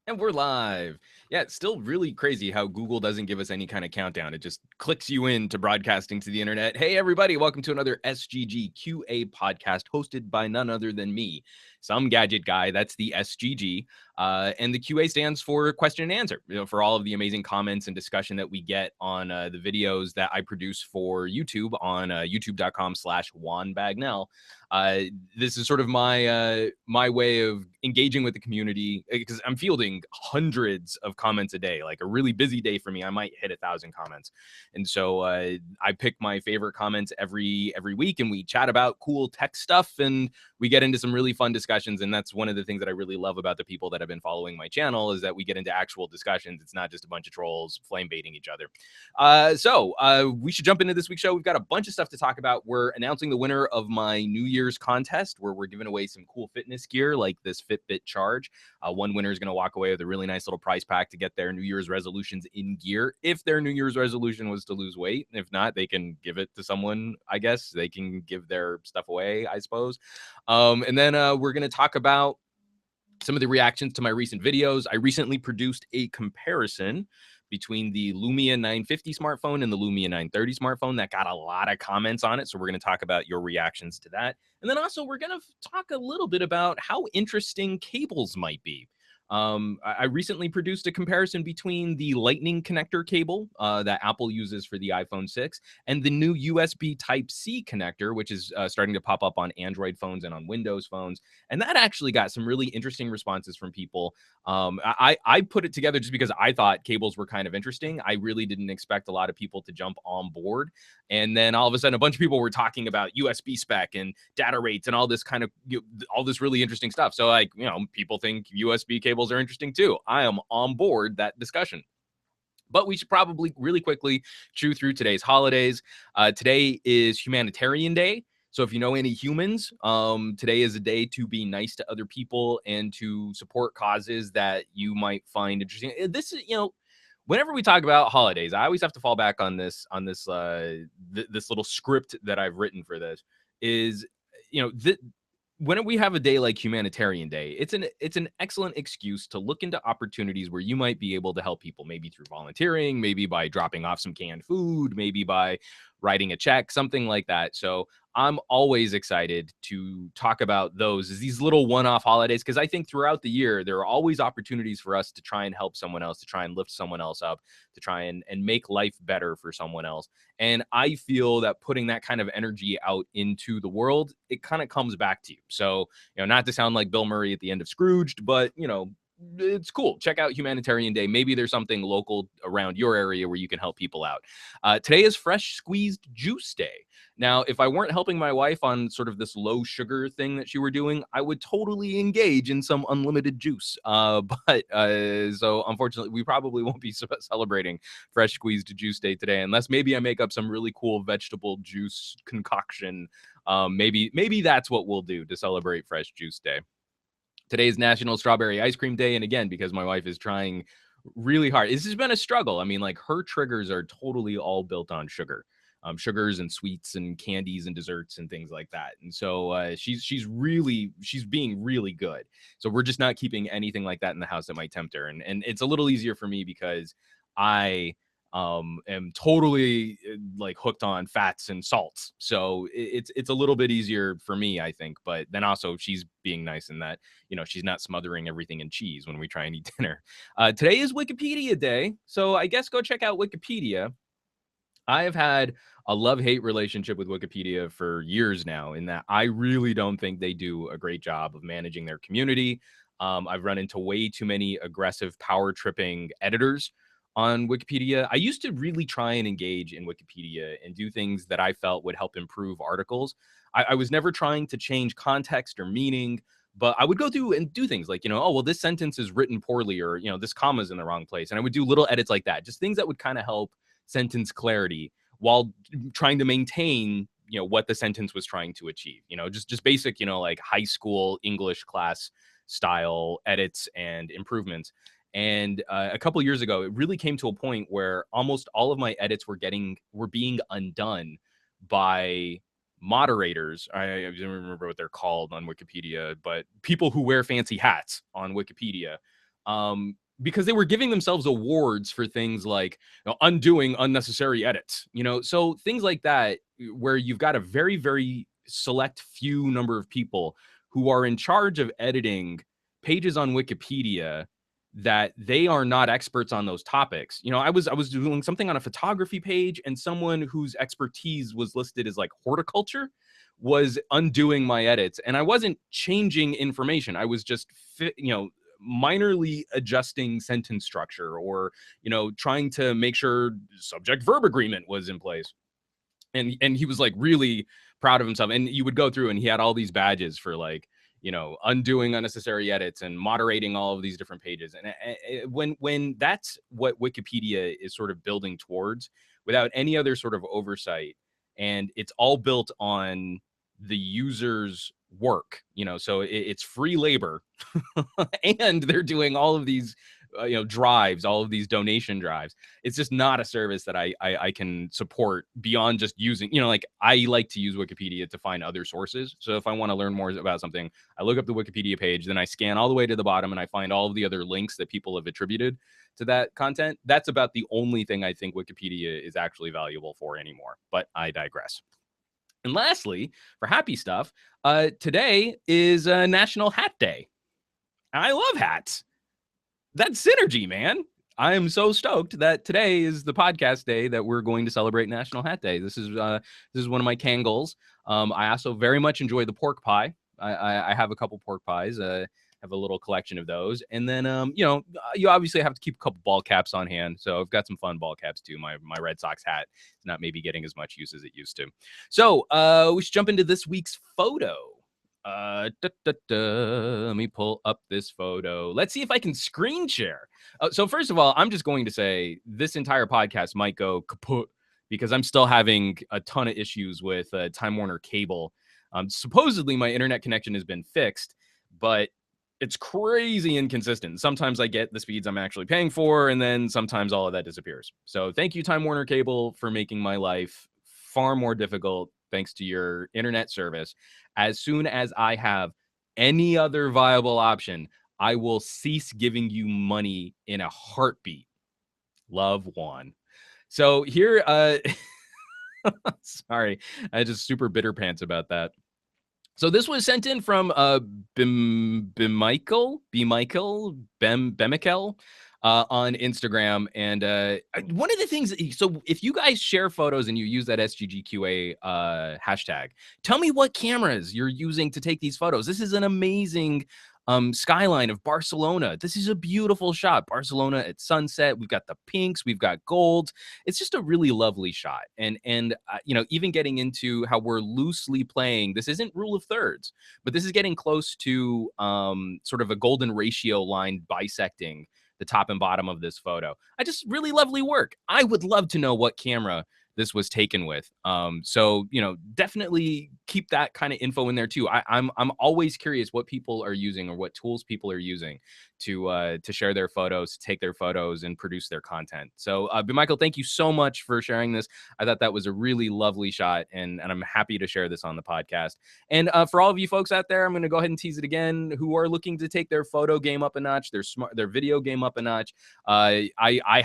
And we're live. Yeah, it's still really crazy how Google doesn't give us any kind of countdown. It just clicks you into broadcasting to the internet. Hey, everybody, welcome to another SGGQA podcast hosted by none other than me, some gadget guy. That's the SGG. And the QA stands for question and answer, for all of the amazing comments and discussion that we get on the videos that I produce for YouTube on youtube.com/Juan Bagnell. This is sort of my way of engaging with the community because I'm fielding hundreds of comments a day. Like a really busy day for me, I might hit 1,000 comments, and so I pick my favorite comments every week, and we chat about cool tech stuff, and we get into some really fun discussions. And that's one of the things that I really love about the people that have been following my channel is that we get into actual discussions. It's not just a bunch of trolls flame baiting each other. So we should jump into this week's show. We've got a bunch of stuff to talk about. We're announcing the winner of my New Year's contest where we're giving away some cool fitness gear like this Fitbit Charge. One winner is going to walk away with a really nice little prize pack to get their New Year's resolutions in gear. If their New Year's resolution was to lose weight, if not, they can give it to someone, I guess. They can give their stuff away, I suppose. And then we're going to talk about some of the reactions to my recent videos. I recently produced a comparison between the Lumia 950 smartphone and the Lumia 930 smartphone that got a lot of comments on it. So we're going to talk about your reactions to that. And then also we're going to talk a little bit about how interesting cables might be. I recently produced a comparison between the Lightning connector cable that Apple uses for the iPhone 6 and the new USB Type-C connector, which is starting to pop up on Android phones and on Windows phones. And that actually got some really interesting responses from people. I put it together just because I thought cables were kind of interesting. I really didn't expect a lot of people to jump on board. And then all of a sudden, a bunch of people were talking about USB spec and data rates and all this kind of, all this really interesting stuff. So like, people think USB cables are interesting too. I am on board that discussion. But we should probably really quickly chew through today's holidays. Today is Humanitarian Day. So if you know any humans, today is a day to be nice to other people and to support causes that you might find interesting. This is, whenever we talk about holidays, I always have to fall back on this this little script that I've written for this is, when we have a day like Humanitarian Day, it's an excellent excuse to look into opportunities where you might be able to help people, maybe through volunteering, maybe by dropping off some canned food, maybe by writing a check, something like that. So I'm always excited to talk about those as these little one-off holidays, because I think throughout the year, there are always opportunities for us to try and help someone else, to try and lift someone else up, to try and make life better for someone else. And I feel that putting that kind of energy out into the world, it kind of comes back to you. So, not to sound like Bill Murray at the end of Scrooged, but, it's cool. Check out Humanitarian Day. Maybe there's something local around your area where you can help people out. Today is Fresh Squeezed Juice Day. Now, if I weren't helping my wife on sort of this low sugar thing that she were doing, I would totally engage in some unlimited juice. So unfortunately, we probably won't be celebrating Fresh Squeezed Juice Day today, unless maybe I make up some really cool vegetable juice concoction. Maybe that's what we'll do to celebrate Fresh Juice Day. Today's National Strawberry Ice Cream Day. And again, because my wife is trying really hard, this has been a struggle. I mean, like her triggers are totally all built on sugar. Sugars and sweets and candies and desserts and things like that. And so she's being really good. So we're just not keeping anything like that in the house that might tempt her. And it's a little easier for me because I am totally like hooked on fats and salts. So it's a little bit easier for me, I think. But then also she's being nice in that, she's not smothering everything in cheese when we try and eat dinner. Today is Wikipedia Day. So I guess go check out Wikipedia. I have had a love-hate relationship with Wikipedia for years now, in that I really don't think they do a great job of managing their community. I've run into way too many aggressive power-tripping editors on Wikipedia. I used to really try and engage in Wikipedia and do things that I felt would help improve articles. I was never trying to change context or meaning, but I would go through and do things like, oh, well, this sentence is written poorly, or, this comma's in the wrong place. And I would do little edits like that, just things that would kind of help sentence clarity while trying to maintain, what the sentence was trying to achieve, just basic, like high school English class style edits and improvements. And a couple of years ago, it really came to a point where almost all of my edits were being undone by moderators. I don't remember what they're called on Wikipedia, but people who wear fancy hats on Wikipedia. because they were giving themselves awards for things like, undoing unnecessary edits, so things like that, where you've got a very, very select few number of people who are in charge of editing pages on Wikipedia that they are not experts on those topics. I was doing something on a photography page, and someone whose expertise was listed as like horticulture was undoing my edits, and I wasn't changing information. I was just minorly adjusting sentence structure, or trying to make sure subject verb agreement was in place. And he was like really proud of himself, and you would go through and he had all these badges for like undoing unnecessary edits and moderating all of these different pages. And when that's what Wikipedia is sort of building towards, without any other sort of oversight, and it's all built on the user's work, so it's free labor. And they're doing all of these drives, all of these donation drives. It's just not a service that I can support beyond just using, like, I like to use Wikipedia to find other sources. So if I want to learn more about something, I look up the Wikipedia page, then I scan all the way to the bottom and I find all of the other links that people have attributed to that content. That's about the only thing I think Wikipedia is actually valuable for anymore, but I digress. And lastly, for happy stuff, today is National Hat Day. I love hats. That's synergy, man. I am so stoked that today is the podcast day that we're going to celebrate National Hat Day. This is one of my can goals. I also very much enjoy the pork pie. I have a couple pork pies. Have a little collection of those, and then you obviously have to keep a couple ball caps on hand. So I've got some fun ball caps too. My Red Sox hat is not maybe getting as much use as it used to. So we should jump into this week's photo. Let me pull up this photo. Let's see if I can screen share. So first of all, I'm just going to say this entire podcast might go kaput because I'm still having a ton of issues with Time Warner cable. Supposedly my internet connection has been fixed, but it's crazy inconsistent. Sometimes I get the speeds I'm actually paying for, and then sometimes all of that disappears. So thank you, Time Warner Cable, for making my life far more difficult thanks to your internet service. As soon as I have any other viable option, I will cease giving you money in a heartbeat. Love, Juan. So here, sorry, I just super bitter pants about that. So this was sent in from Bemichael on Instagram. And one of the things, so if you guys share photos and you use that SGGQA hashtag, tell me what cameras you're using to take these photos. This is an amazing skyline of Barcelona. This is a beautiful shot. Barcelona at sunset. We've got the pinks, we've got golds. It's just a really lovely shot. And even getting into how we're loosely playing, this isn't rule of thirds, but this is getting close to sort of a golden ratio line bisecting the top and bottom of this photo. I just really lovely work. I would love to know what camera this was taken with. So definitely keep that kind of info in there too. I'm always curious what people are using or what tools people are using to share their photos, to take their photos and produce their content. So Michael, thank you so much for sharing this. I thought that was a really lovely shot, and I'm happy to share this on the podcast. And for all of you folks out there, I'm going to go ahead and tease it again, who are looking to take their photo game up a notch, their video game up a notch. I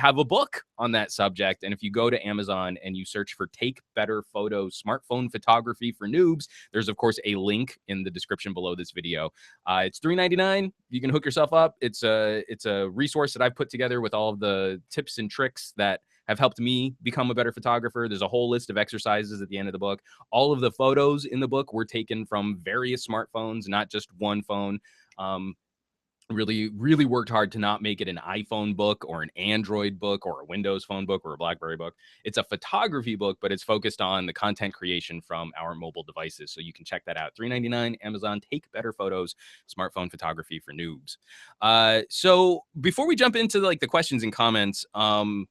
have a book on that subject, and if you go to Amazon and you search for Take Better Photos, Smartphone Photography for Noobs, there's of course a link in the description below this video. It's $3.99. You can hook yourself up. It's a resource that I've put together with all of the tips and tricks that have helped me become a better photographer. There's a whole list of exercises at the end of the book. All of the photos in the book were taken from various smartphones, not just one phone. Really worked hard to not make it an iPhone book or an Android book or a Windows phone book or a BlackBerry book. It's a photography book, but it's focused on the content creation from our mobile devices. So you can check that out. $3.99, Amazon. Take Better Photos, Smartphone Photography for Noobs. So before we jump into like the questions and comments, I'm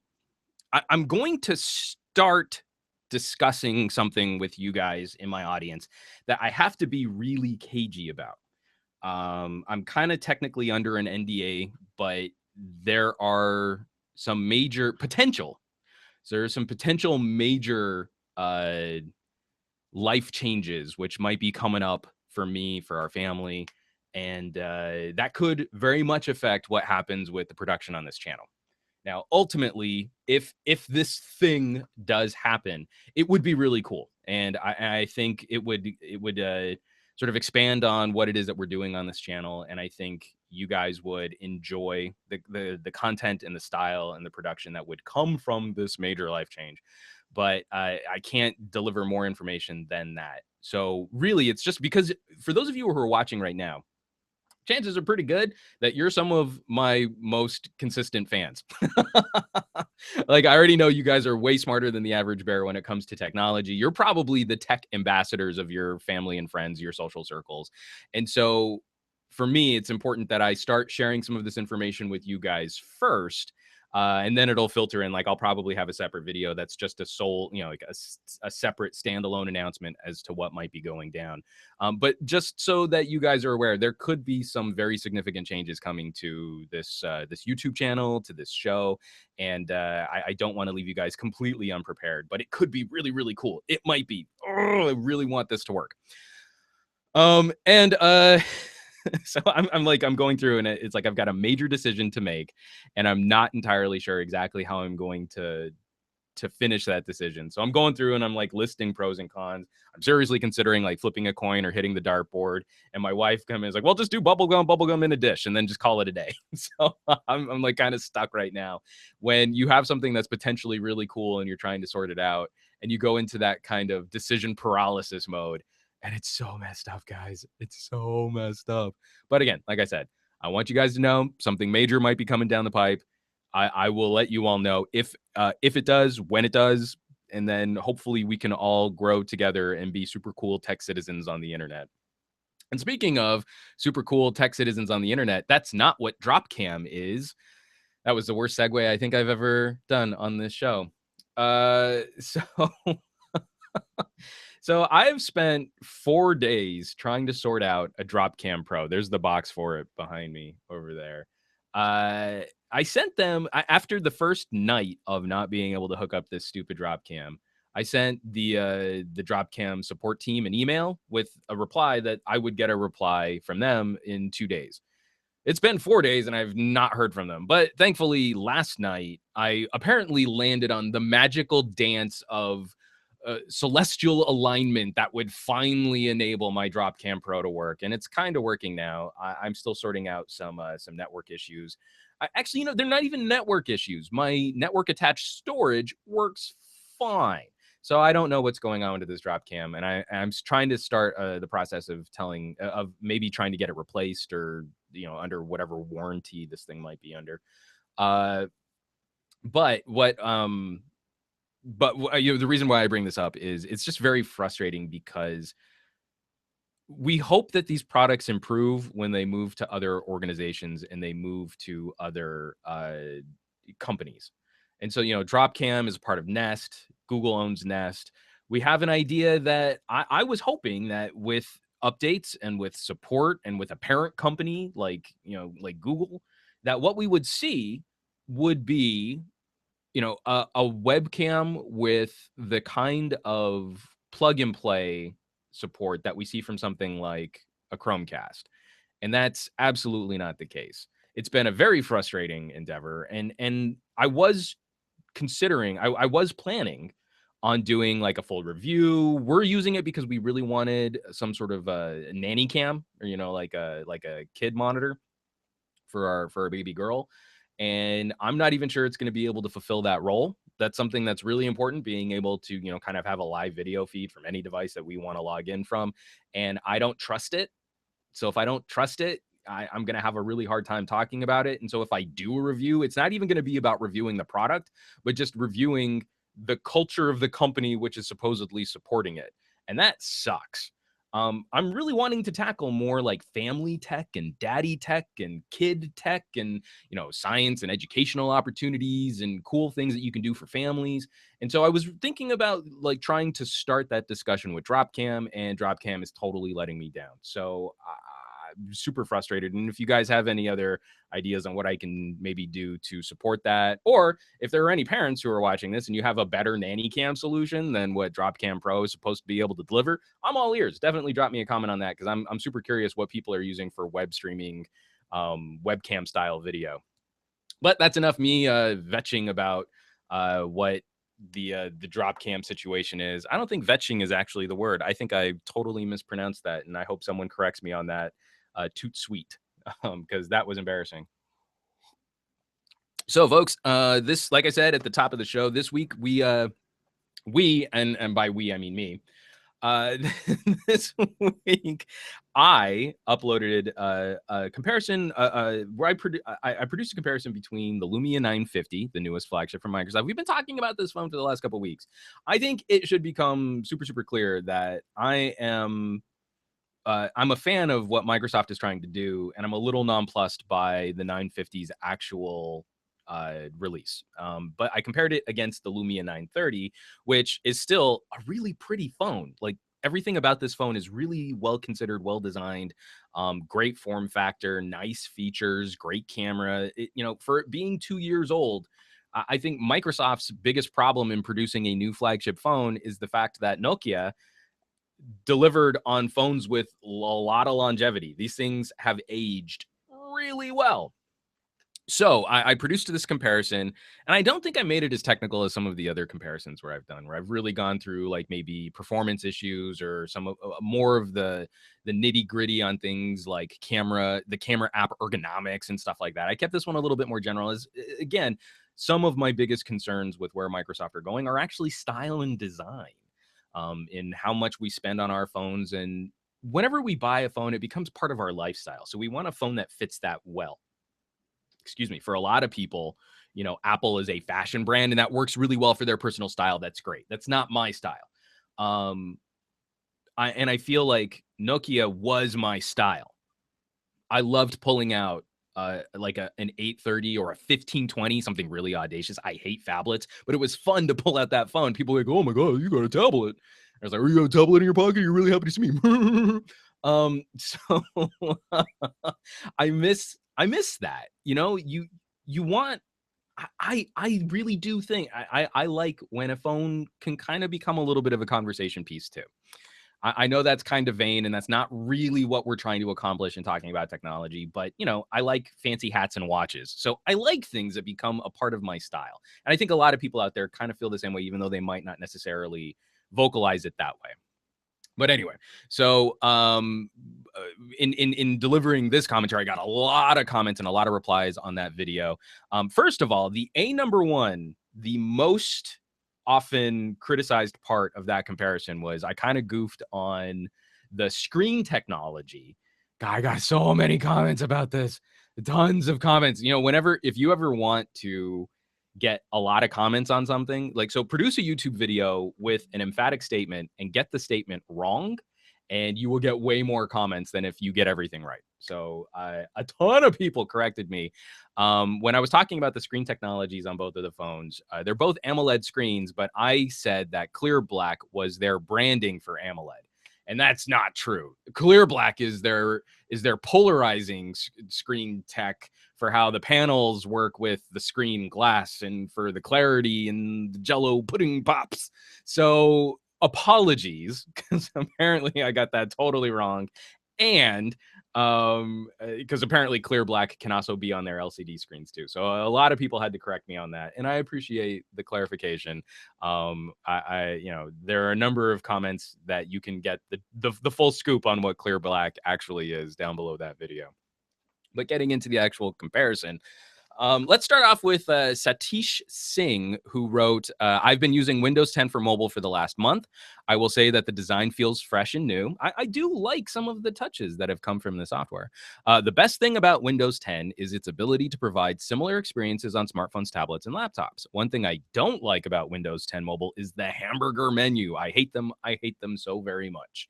going to start discussing something with you guys in my audience that I have to be really cagey about. I'm kind of technically under an NDA, but there are some major potential. So there's some potential major life changes which might be coming up for me, for our family, And that could very much affect what happens with the production on this channel. Now, ultimately, if this thing does happen, it would be really cool, and I think it would sort of expand on what it is that we're doing on this channel, and I think you guys would enjoy the content and the style and the production that would come from this major life change. But I can't deliver more information than that. So really, it's just because for those of you who are watching right now, chances are pretty good that you're some of my most consistent fans. Like, I already know you guys are way smarter than the average bear when it comes to technology. You're probably the tech ambassadors of your family and friends, your social circles. And so for me, it's important that I start sharing some of this information with you guys first. And then it'll filter in. Like, I'll probably have a separate video that's just a sole, like a separate standalone announcement as to what might be going down. But just so that you guys are aware, there could be some very significant changes coming to this YouTube channel, to this show, and I don't want to leave you guys completely unprepared. But it could be really, really cool. It might be. Oh, I really want this to work. And so I'm going through, and it's like I've got a major decision to make, and I'm not entirely sure exactly how I'm going to finish that decision. So I'm going through and I'm like listing pros and cons. I'm seriously considering like flipping a coin or hitting the dartboard. And my wife comes in and is like, well, just do bubblegum in a dish and then just call it a day. So I'm like kind of stuck right now. When you have something that's potentially really cool and you're trying to sort it out, and you go into that kind of decision paralysis mode, and it's so messed up, guys. It's so messed up. But again, like I said, I want you guys to know something major might be coming down the pipe. I will let you all know if it does, when it does, and then hopefully we can all grow together and be super cool tech citizens on the internet. And speaking of super cool tech citizens on the internet, that's not what Dropcam is. That was the worst segue I think I've ever done on this show. So So I've spent 4 days trying to sort out a Dropcam Pro. There's the box for it behind me over there. I sent them after the first night of not being able to hook up this stupid Dropcam. I sent the Dropcam support team an email with a reply that I would get a reply from them in 2 days. It's been 4 days and I've not heard from them. But thankfully, last night, I apparently landed on the magical dance of celestial alignment that would finally enable my Dropcam Pro to work. And it's kind of working now. I'm still sorting out some network issues. Actually, they're not even network issues. My network attached storage works fine. So I don't know what's going on with this Dropcam, and I'm trying to start the process of maybe trying to get it replaced, or under whatever warranty this thing might be under. But the reason why I bring this up is it's just very frustrating, because we hope that these products improve when they move to other organizations and they move to other companies. And so, Dropcam is a part of Nest. Google owns Nest. We have an idea that I was hoping that with updates and with support and with a parent company like Google, that what we would see would be, a webcam with the kind of plug and play support that we see from something like a Chromecast. And that's absolutely not the case. It's been a very frustrating endeavor. And I was considering, I was planning on doing like a full review. We're using it because we really wanted some sort of a nanny cam, or like a kid monitor for our baby girl. And I'm not even sure it's going to be able to fulfill that role. That's something that's really important, being able to kind of have a live video feed from any device that we want to log in from. And I don't trust it. So if I don't trust it, I'm going to have a really hard time talking about it. And so if I do a review, it's not even going to be about reviewing the product, but just reviewing the culture of the company, which is supposedly supporting it. And that sucks. I'm really wanting to tackle more like family tech and daddy tech and kid tech and, science and educational opportunities and cool things that you can do for families. And so I was thinking about like trying to start that discussion with Dropcam, and Dropcam is totally letting me down. So super frustrated. And if you guys have any other ideas on what I can maybe do to support that, or if there are any parents who are watching this and you have a better nanny cam solution than what Dropcam Pro is supposed to be able to deliver, I'm all ears. Definitely drop me a comment on that, because I'm super curious what people are using for web streaming, webcam style video. But that's enough me vetching about what the drop cam situation is. I don't think vetching is actually the word. I think I totally mispronounced that, and I hope someone corrects me on that. Toot sweet, because that was embarrassing. So, folks, this, like I said at the top of the show, this week we and by we I mean me. This week, I uploaded a comparison where I produced a comparison between the Lumia 950, the newest flagship from Microsoft. We've been talking about this phone for the last couple of weeks. I think it should become super, super clear that I'm a fan of what Microsoft is trying to do, and I'm a little nonplussed by the 950's actual release. But I compared it against the Lumia 930, which is still a really pretty phone. Like, everything about this phone is really well considered, well designed, great form factor, nice features, great camera. For it being 2 years old, I think Microsoft's biggest problem in producing a new flagship phone is the fact that Nokia delivered on phones with a lot of longevity. These things have aged really well. So I produced this comparison, and I don't think I made it as technical as some of the other comparisons where I've really gone through like maybe performance issues or some of more of the nitty gritty on things like the camera app ergonomics and stuff like that. I kept this one a little bit more general. As again, some of my biggest concerns with where Microsoft are going are actually style and design, in how much we spend on our phones. And whenever we buy a phone, it becomes part of our lifestyle. So we want a phone that fits that well. Excuse me. For a lot of people, Apple is a fashion brand, and that works really well for their personal style. That's great. That's not my style. I feel like Nokia was my style. I loved pulling out like an 830 or a 1520, something really audacious. I hate phablets, but it was fun to pull out that phone. People were like, "Oh my god, you got a tablet!" I was like, "Are you got a tablet in your pocket? You're really happy to see me." So I miss that. You want. I really do think I like when a phone can kind of become a little bit of a conversation piece too. I know that's kind of vain, and that's not really what we're trying to accomplish in talking about technology, but I like fancy hats and watches. So I like things that become a part of my style. And I think a lot of people out there kind of feel the same way, even though they might not necessarily vocalize it that way. But anyway, so in delivering this commentary, I got a lot of comments and a lot of replies on that video. First of all, the number one, the most often criticized part of that comparison was I kind of goofed on the screen technology. God, I got so many comments about this, tons of comments. If you ever want to get a lot of comments on something, like, so produce a YouTube video with an emphatic statement and get the statement wrong, and you will get way more comments than if you get everything right. So a ton of people corrected me when I was talking about the screen technologies on both of the phones. They're both AMOLED screens, but I said that clear black was their branding for AMOLED, and that's not true. Clear black is their polarizing screen tech for how the panels work with the screen glass and for the clarity and the Jello pudding pops. So apologies, because apparently I got that totally wrong. And because apparently clear black can also be on their LCD screens too. So a lot of people had to correct me on that, and I appreciate the clarification. There are a number of comments that you can get the full scoop on what clear black actually is down below that video. But getting into the actual comparison, let's start off with Satish Singh, who wrote, I've been using Windows 10 for mobile for the last month. I will say that the design feels fresh and new. I do like some of the touches that have come from the software. The best thing about Windows 10 is its ability to provide similar experiences on smartphones, tablets, and laptops. One thing I don't like about Windows 10 mobile is the hamburger menu. I hate them. I hate them so very much.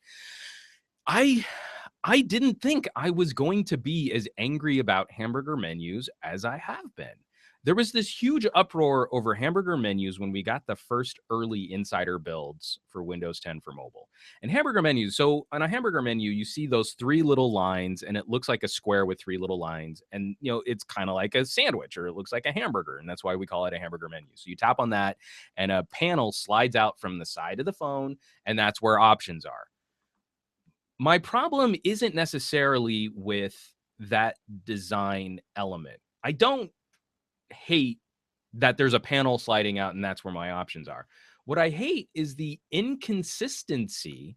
I didn't think I was going to be as angry about hamburger menus as I have been. There was this huge uproar over hamburger menus when we got the first early insider builds for Windows 10 for mobile. And hamburger menus, so on a hamburger menu, you see those three little lines and it looks like a square with three little lines. And, it's kind of like a sandwich or it looks like a hamburger. And that's why we call it a hamburger menu. So you tap on that and a panel slides out from the side of the phone, and that's where options are. My problem isn't necessarily with that design element. I don't hate that there's a panel sliding out and that's where my options are. What I hate is the inconsistency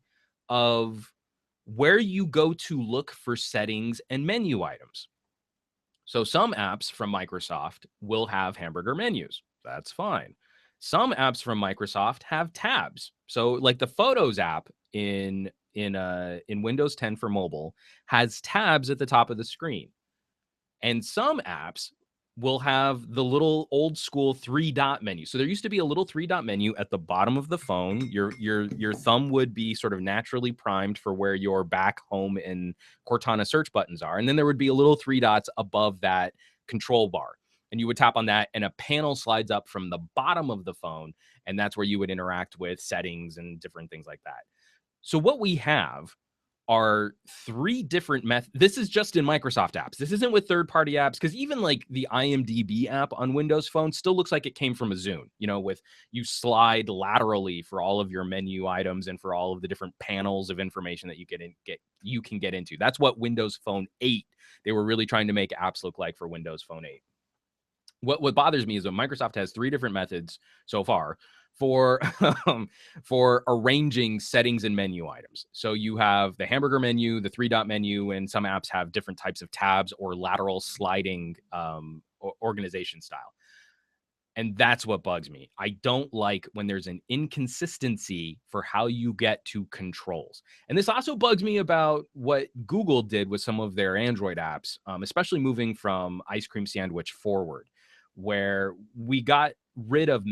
of where you go to look for settings and menu items. So some apps from Microsoft will have hamburger menus. That's fine. Some apps from Microsoft have tabs. So like the Photos app in Windows 10 for mobile has tabs at the top of the screen. And some apps will have the little old school 3-dot menu. So there used to be a little 3-dot menu at the bottom of the phone. Your thumb would be sort of naturally primed for where your back, home, and Cortana search buttons are. And then there would be a little 3 dots above that control bar. And you would tap on that and a panel slides up from the bottom of the phone. And that's where you would interact with settings and different things like that. So what we have are 3 different methods. This is just in Microsoft apps. This isn't with third-party apps, because even like the IMDb app on Windows Phone still looks like it came from a Zune, with you slide laterally for all of your menu items and for all of the different panels of information that you can get into. That's what Windows Phone 8, they were really trying to make apps look like for Windows Phone 8. What bothers me is that Microsoft has 3 different methods so far for for arranging settings and menu items. So you have the hamburger menu, the 3-dot menu, and some apps have different types of tabs or lateral sliding organization style. And that's what bugs me. I don't like when there's an inconsistency for how you get to controls. And this also bugs me about what Google did with some of their Android apps, especially moving from Ice Cream Sandwich forward, where we got rid of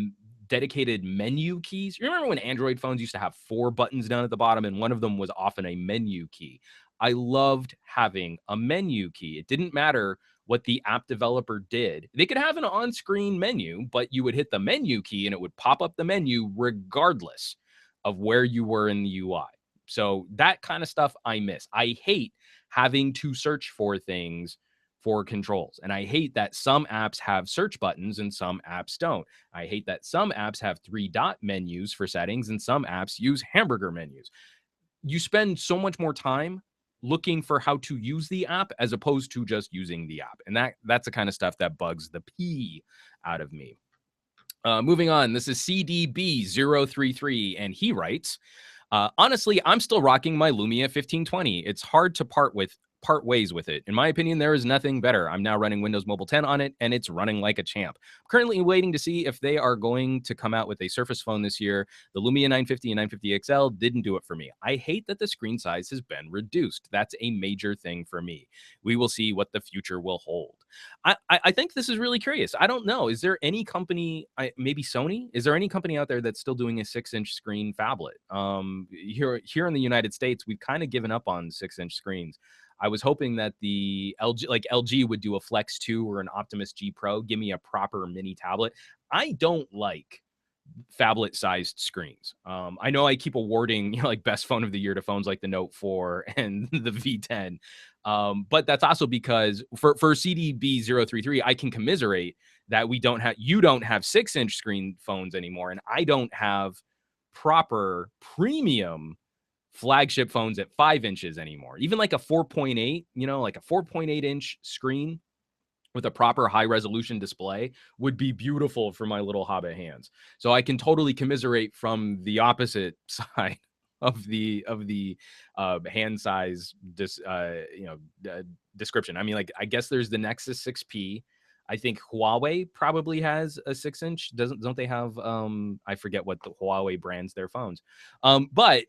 dedicated menu keys. You remember when Android phones used to have 4 buttons down at the bottom and one of them was often a menu key? I loved having a menu key. It didn't matter what the app developer did. They could have an on-screen menu, but you would hit the menu key and it would pop up the menu regardless of where you were in the UI. So that kind of stuff I miss. I hate having to search for things for controls. And I hate that some apps have search buttons and some apps don't. I hate that some apps have 3-dot menus for settings and some apps use hamburger menus. You spend so much more time looking for how to use the app as opposed to just using the app. And that's the kind of stuff that bugs the pee out of me. Moving on, this is CDB033, and he writes, honestly, I'm still rocking my Lumia 1520. It's hard to part ways with it. In my opinion, there is nothing better. I'm now running Windows Mobile 10 on it, and it's running like a champ. I'm currently waiting to see if they are going to come out with a Surface phone this year. The Lumia 950 and 950 XL didn't do it for me. I hate that the screen size has been reduced. That's a major thing for me. We will see what the future will hold. I think this is really curious. I don't know. Is there any company, maybe Sony? Is there any company out there that's still doing a 6-inch screen phablet? Here in the United States, we've kind of given up on 6-inch screens. I was hoping that the LG would do a Flex 2 or an Optimus G Pro, give me a proper mini tablet. I don't like phablet-sized screens. I know I keep awarding like best phone of the year to phones like the Note 4 and the V10, but that's also because for CDB033, I can commiserate that you don't have 6-inch screen phones anymore, and I don't have proper premium flagship phones at 5 inches anymore. Even like a 4.8, like a 4.8 inch screen with a proper high resolution display would be beautiful for my little hobbit hands. So I can totally commiserate from the opposite side of the hand size description. I mean, like, I guess there's the Nexus 6P. I think Huawei probably has a 6-inch. Don't they have I forget what the Huawei brands their phones. But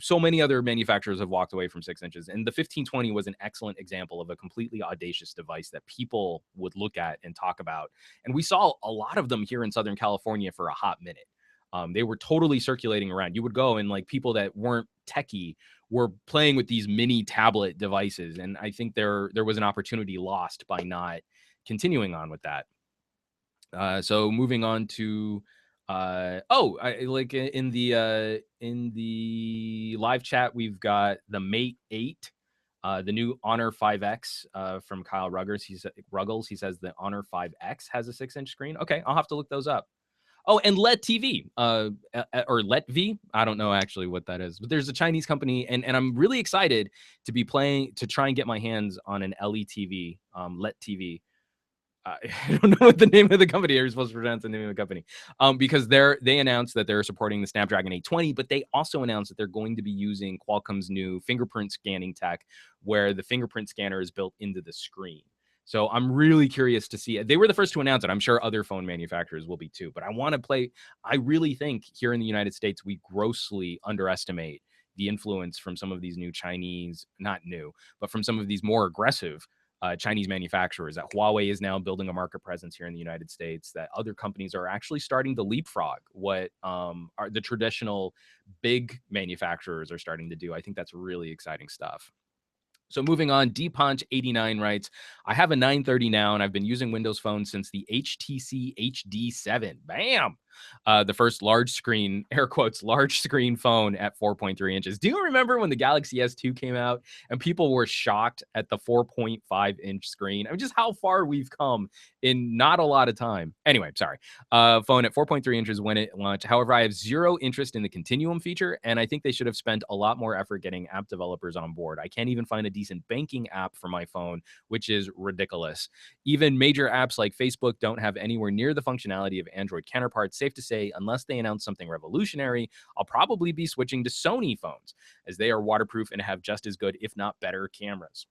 so many other manufacturers have walked away from 6 inches, and the 1520 was an excellent example of a completely audacious device that people would look at and talk about. And we saw a lot of them here in Southern California for a hot minute. They were totally circulating around. You would go and like people that weren't techie were playing with these mini tablet devices. And I think there was an opportunity lost by not continuing on with that. So moving on to in the live chat, we've got the Mate 8, the new Honor 5X from Kyle Ruggles. He says the Honor 5X has a 6-inch screen. Okay, I'll have to look those up. Oh, and Let TV, or Let V. I don't know actually what that is, but there's a Chinese company, and I'm really excited to try and get my hands on an LETV, Let TV. I don't know what the name of the company. You're supposed to pronounce the name of the company, because they announced that they're supporting the Snapdragon 820, but they also announced that they're going to be using Qualcomm's new fingerprint scanning tech, where the fingerprint scanner is built into the screen. So I'm really curious to see. They were the first to announce it. I'm sure other phone manufacturers will be too. But I want to play. I really think here in the United States we grossly underestimate the influence from some of these new Chinese, not new, but from some of these more aggressive Chinese manufacturers. That Huawei is now building a market presence here in the United States, that other companies are actually starting to leapfrog what are the traditional big manufacturers are starting to do. I think that's really exciting stuff. So moving on, dpunch89 writes, I have a 930 now, and I've been using Windows Phone since the HTC HD7. Bam! The first large screen, air quotes, large screen phone at 4.3 inches. Do you remember when the Galaxy S2 came out and people were shocked at the 4.5-inch screen? I mean, just how far we've come in not a lot of time. Anyway, sorry. Phone at 4.3 inches when it launched. However, I have zero interest in the Continuum feature, and I think they should have spent a lot more effort getting app developers on board. I can't even find a decent banking app for my phone, which is ridiculous. Even major apps like Facebook don't have anywhere near the functionality of Android counterparts. Safe to say, unless they announce something revolutionary, I'll probably be switching to Sony phones, as they are waterproof and have just as good, if not better, cameras.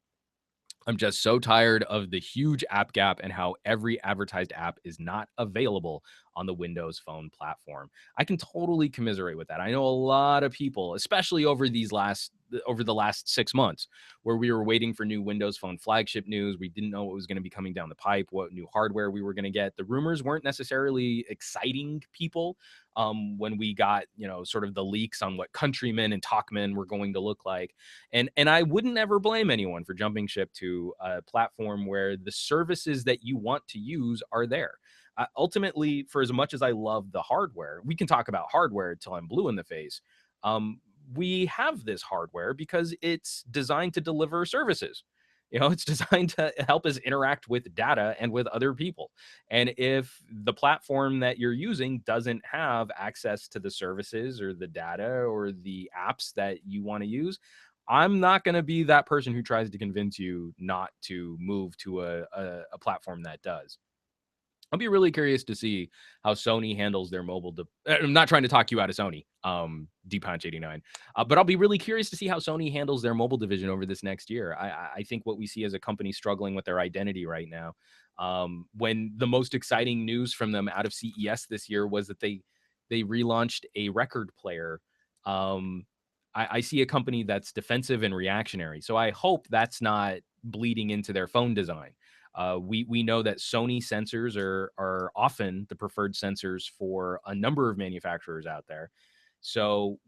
I'm just so tired of the huge app gap and how every advertised app is not available on the Windows Phone platform. I can totally commiserate with that. I know a lot of people, especially over the last 6 months, where we were waiting for new Windows Phone flagship news. We didn't know what was going to be coming down the pipe, what new hardware we were going to get. The rumors weren't necessarily exciting people. When we got, sort of the leaks on what Countryman and Talkman were going to look like. And I wouldn't ever blame anyone for jumping ship to a platform where the services that you want to use are there. Ultimately, for as much as I love the hardware, we can talk about hardware till I'm blue in the face. We have this hardware because it's designed to deliver services. It's designed to help us interact with data and with other people. And if the platform that you're using doesn't have access to the services or the data or the apps that you want to use, I'm not going to be that person who tries to convince you not to move to a platform that does. I'll be really curious to see how Sony handles their mobile. I'm not trying to talk you out of Sony, dpunch89, but I'll be really curious to see how Sony handles their mobile division over this next year. I think what we see as a company struggling with their identity right now, when the most exciting news from them out of CES this year was that they relaunched a record player. I see a company that's defensive and reactionary, so I hope that's not bleeding into their phone design. We know that Sony sensors are often the preferred sensors for a number of manufacturers out there. So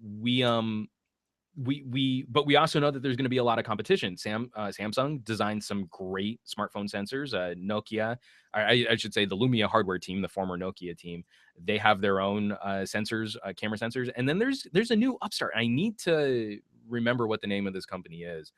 but we also know that there's going to be a lot of competition. Samsung designed some great smartphone sensors. Nokia, I should say the Lumia hardware team, the former Nokia team, they have their own sensors, camera sensors. And then there's a new upstart. I need to remember what the name of this company is,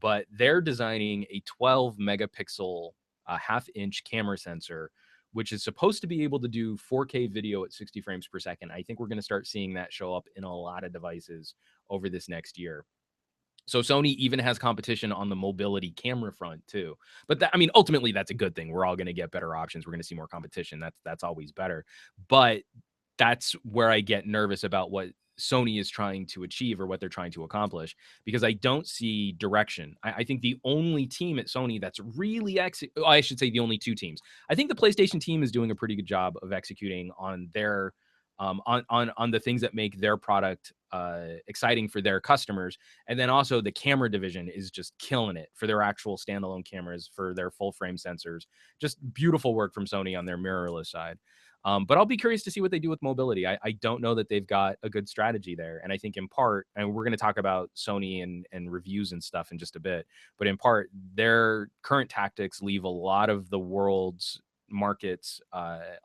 but they're designing a 12 megapixel half-inch camera sensor, which is supposed to be able to do 4K video at 60 frames per second. I think we're going to start seeing that show up in a lot of devices over this next year. So Sony even has competition on the mobility camera front too. But ultimately that's a good thing. We're all going to get better options. We're going to see more competition. That's always better. But that's where I get nervous about what Sony is trying to achieve or what they're trying to accomplish, because I don't see direction. I think the only team at Sony that's really I should say the only two teams. I think the PlayStation team is doing a pretty good job of executing on their on the things that make their product exciting for their customers. And then also the camera division is just killing it for their actual standalone cameras, for their full frame sensors. Just beautiful work from Sony on their mirrorless side. But I'll be curious to see what they do with mobility. I don't know that they've got a good strategy there. And I think in part, and we're going to talk about Sony and reviews and stuff in just a bit, but in part, their current tactics leave a lot of the world's markets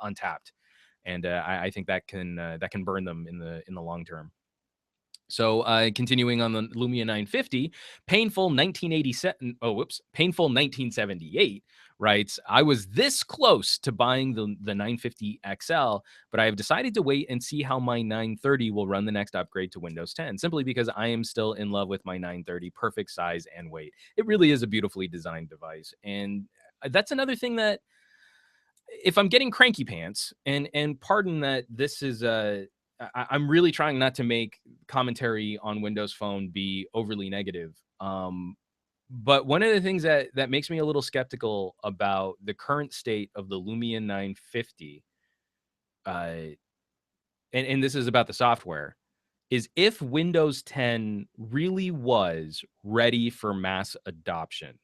untapped, and I think that can burn them in the long term. So, continuing on the Lumia 950, painful 1978 writes, I was this close to buying the 950 XL, but I have decided to wait and see how my 930 will run the next upgrade to Windows 10, simply because I am still in love with my 930, perfect size and weight. It really is a beautifully designed device. And that's another thing that, if I'm getting cranky pants, and pardon that this is I'm really trying not to make commentary on Windows Phone be overly negative. But one of the things that makes me a little skeptical about the current state of the Lumia 950, uh, and this is about the software, is if Windows 10 really was ready for mass adoption,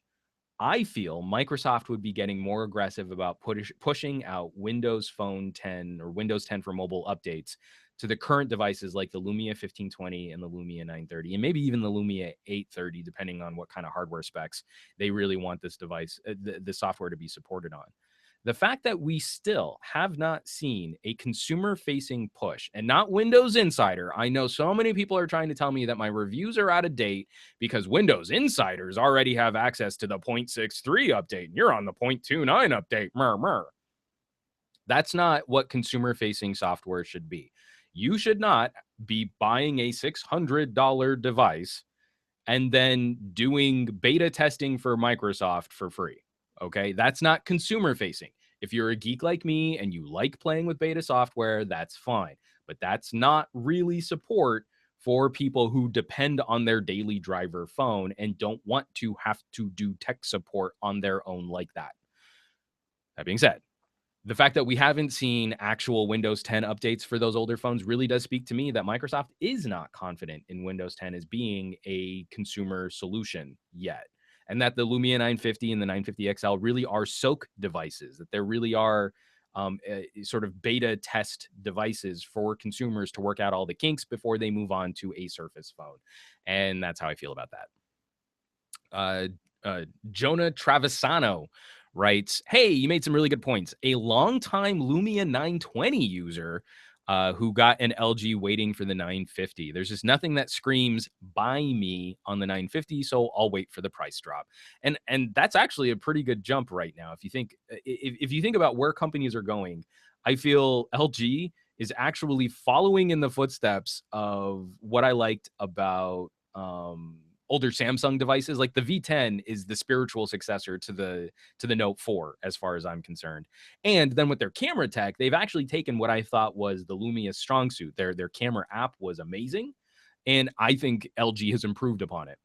I feel Microsoft would be getting more aggressive about pushing out Windows Phone 10 or Windows 10 for mobile updates to the current devices like the Lumia 1520 and the Lumia 930, and maybe even the Lumia 830, depending on what kind of hardware specs they really want this device, the software to be supported on. The fact that we still have not seen a consumer facing push, and not Windows Insider. I know so many people are trying to tell me that my reviews are out of date because Windows Insiders already have access to the 0.63 update and you're on the 0.29 update. Mer, mer. That's not what consumer facing software should be. You should not be buying a $600 device and then doing beta testing for Microsoft for free. Okay. That's not consumer facing. If you're a geek like me and you like playing with beta software, that's fine. But that's not really support for people who depend on their daily driver phone and don't want to have to do tech support on their own like that. That being said, the fact that we haven't seen actual Windows 10 updates for those older phones really does speak to me that Microsoft is not confident in Windows 10 as being a consumer solution yet. And that the Lumia 950 and the 950 XL really are soak devices, that there really are sort of beta test devices for consumers to work out all the kinks before they move on to a Surface phone. And that's how I feel about that. Jonah Travisano writes, hey, you made some really good points. A longtime Lumia 920 user who got an LG waiting for the 950. There's just nothing that screams buy me on the 950, so I'll wait for the price drop. And that's actually a pretty good jump right now. If you think if you think about where companies are going, I feel LG is actually following in the footsteps of what I liked about older Samsung devices. Like the V10 is the spiritual successor to the Note 4 as far as I'm concerned. And then with their camera tech, they've actually taken what I thought was the Lumia's strong suit. Their camera app was amazing, and I think LG has improved upon it.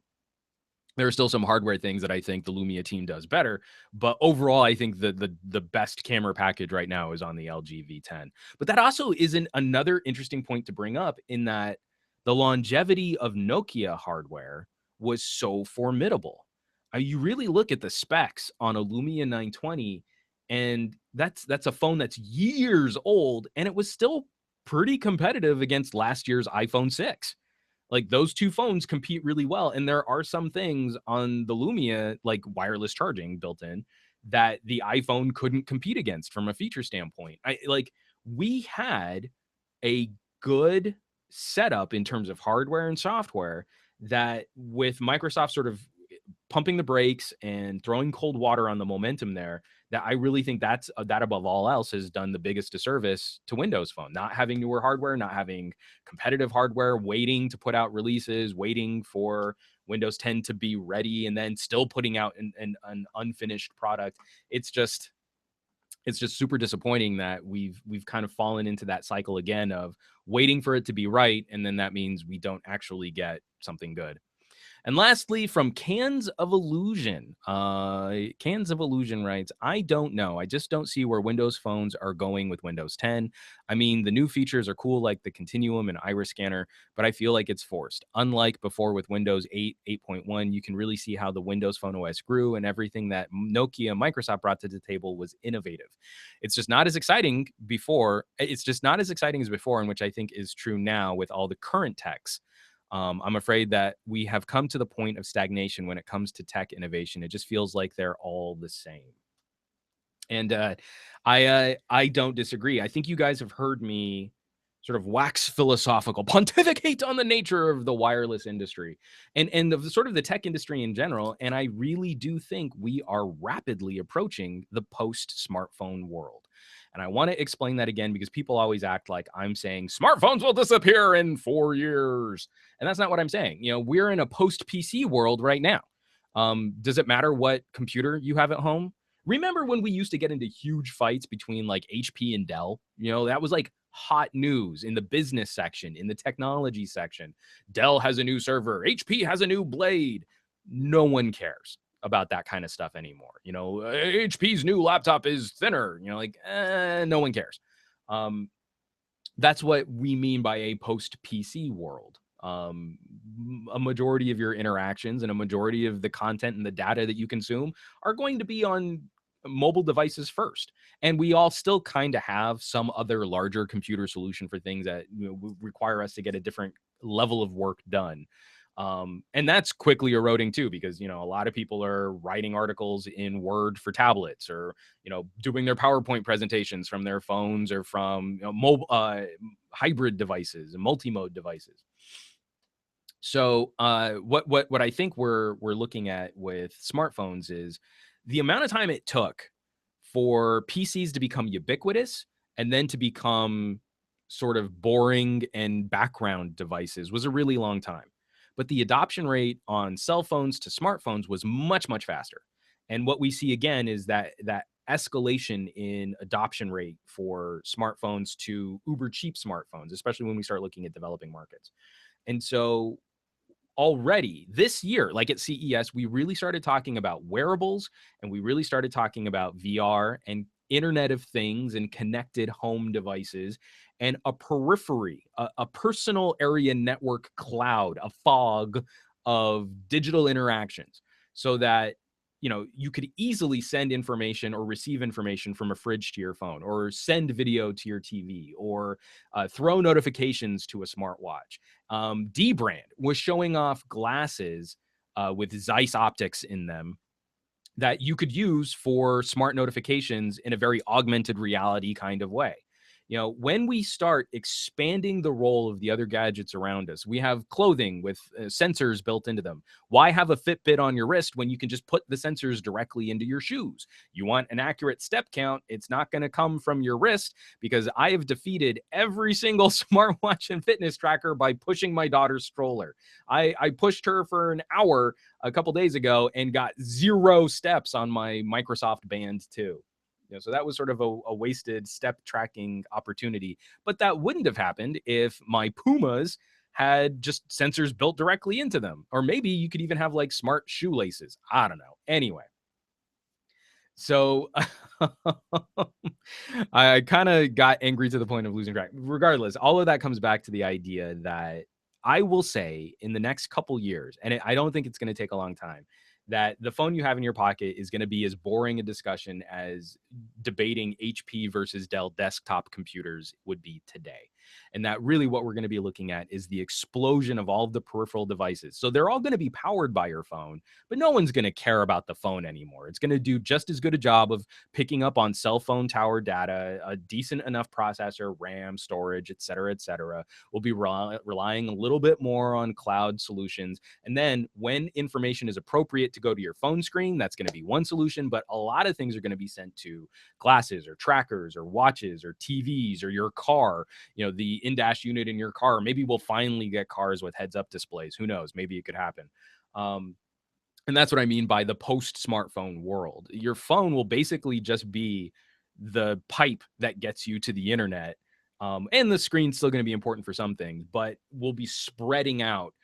There are still some hardware things that I think the Lumia team does better, but overall, I think the best camera package right now is on the LG V10. But that also isn't another interesting point to bring up, in that the longevity of Nokia hardware was so formidable. You really look at the specs on a Lumia 920, and that's a phone that's years old, and it was still pretty competitive against last year's iPhone 6. Like, those two phones compete really well, and there are some things on the Lumia, like wireless charging built in, that the iPhone couldn't compete against from a feature standpoint. We had a good setup in terms of hardware and software, that with Microsoft sort of pumping the brakes and throwing cold water on the momentum there, that I really think that above all else has done the biggest disservice to Windows Phone. Not having newer hardware, not having competitive hardware, waiting to put out releases, waiting for Windows 10 to be ready, and then still putting out an unfinished product. It's just super disappointing that we've kind of fallen into that cycle again of waiting for it to be right, and then that means we don't actually get something good. And lastly, from Cans of Illusion, Cans of Illusion writes, I don't know. I just don't see where Windows phones are going with Windows 10. I mean, the new features are cool, like the Continuum and Iris Scanner, but I feel like it's forced. Unlike before with Windows 8, 8.1, you can really see how the Windows Phone OS grew, and everything that Nokia and Microsoft brought to the table was innovative. It's just not as exciting before. It's just not as exciting as before, and which I think is true now with all the current techs. I'm afraid that we have come to the point of stagnation when it comes to tech innovation. It just feels like they're all the same. And I don't disagree. I think you guys have heard me sort of wax philosophical, pontificate on the nature of the wireless industry and the sort of the tech industry in general. And I really do think we are rapidly approaching the post-smartphone world. And I want to explain that again because people always act like I'm saying smartphones will disappear in 4 years. And that's not what I'm saying. You know, we're in a post-PC world right now. Does it matter what computer you have at home? Remember when we used to get into huge fights between like HP and Dell? You know, that was like hot news in the business section, in the technology section. Dell has a new server, HP has a new blade. No one cares about that kind of stuff anymore. You know, HP's new laptop is thinner. You know, like no one cares. That's what we mean by a post PC world. A majority of your interactions and a majority of the content and the data that you consume are going to be on mobile devices first. And we all still kind of have some other larger computer solution for things that require us to get a different level of work done. And that's quickly eroding too, because, you know, a lot of people are writing articles in Word for tablets or, you know, doing their PowerPoint presentations from their phones or from, you know, mobile, hybrid devices and multi-mode devices. So what I think we're looking at with smartphones is the amount of time it took for PCs to become ubiquitous and then to become sort of boring and background devices was a really long time. But the adoption rate on cell phones to smartphones was much, much faster. And what we see again is that escalation in adoption rate for smartphones to uber cheap smartphones, especially when we start looking at developing markets. And so already this year, like at CES, we really started talking about wearables and we really started talking about VR and Internet of Things and connected home devices and a periphery, a personal area network cloud, a fog of digital interactions so that, you know, you could easily send information or receive information from a fridge to your phone or send video to your TV or throw notifications to a smartwatch. D-Brand was showing off glasses with Zeiss optics in them that you could use for smart notifications in a very augmented reality kind of way. You know, when we start expanding the role of the other gadgets around us, we have clothing with sensors built into them. Why have a Fitbit on your wrist when you can just put the sensors directly into your shoes? You want an accurate step count, it's not going to come from your wrist because I have defeated every single smartwatch and fitness tracker by pushing my daughter's stroller. I pushed her for an hour a couple days ago and got 0 steps on my Microsoft Band 2. You know, so that was sort of a wasted step tracking opportunity. But that wouldn't have happened if my Pumas had just sensors built directly into them. Or maybe you could even have like smart shoelaces. I don't know. Anyway, so I kind of got angry to the point of losing track. Regardless, all of that comes back to the idea that I will say in the next couple years, and I don't think it's going to take a long time, that the phone you have in your pocket is going to be as boring a discussion as debating HP versus Dell desktop computers would be today. And that really what we're going to be looking at is the explosion of all of the peripheral devices. So they're all going to be powered by your phone, but no one's going to care about the phone anymore. It's going to do just as good a job of picking up on cell phone tower data, a decent enough processor, RAM, storage, et cetera, et cetera. We'll be relying a little bit more on cloud solutions. And then when information is appropriate to go to your phone screen, that's going to be one solution, but a lot of things are going to be sent to glasses or trackers or watches or TVs or your car, you know, the in-dash unit in your car. Maybe we'll finally get cars with heads-up displays. Who knows? Maybe it could happen. And that's what I mean by the post-smartphone world. Your phone will basically just be the pipe that gets you to the internet. And the screen's still going to be important for some things, but we'll be spreading out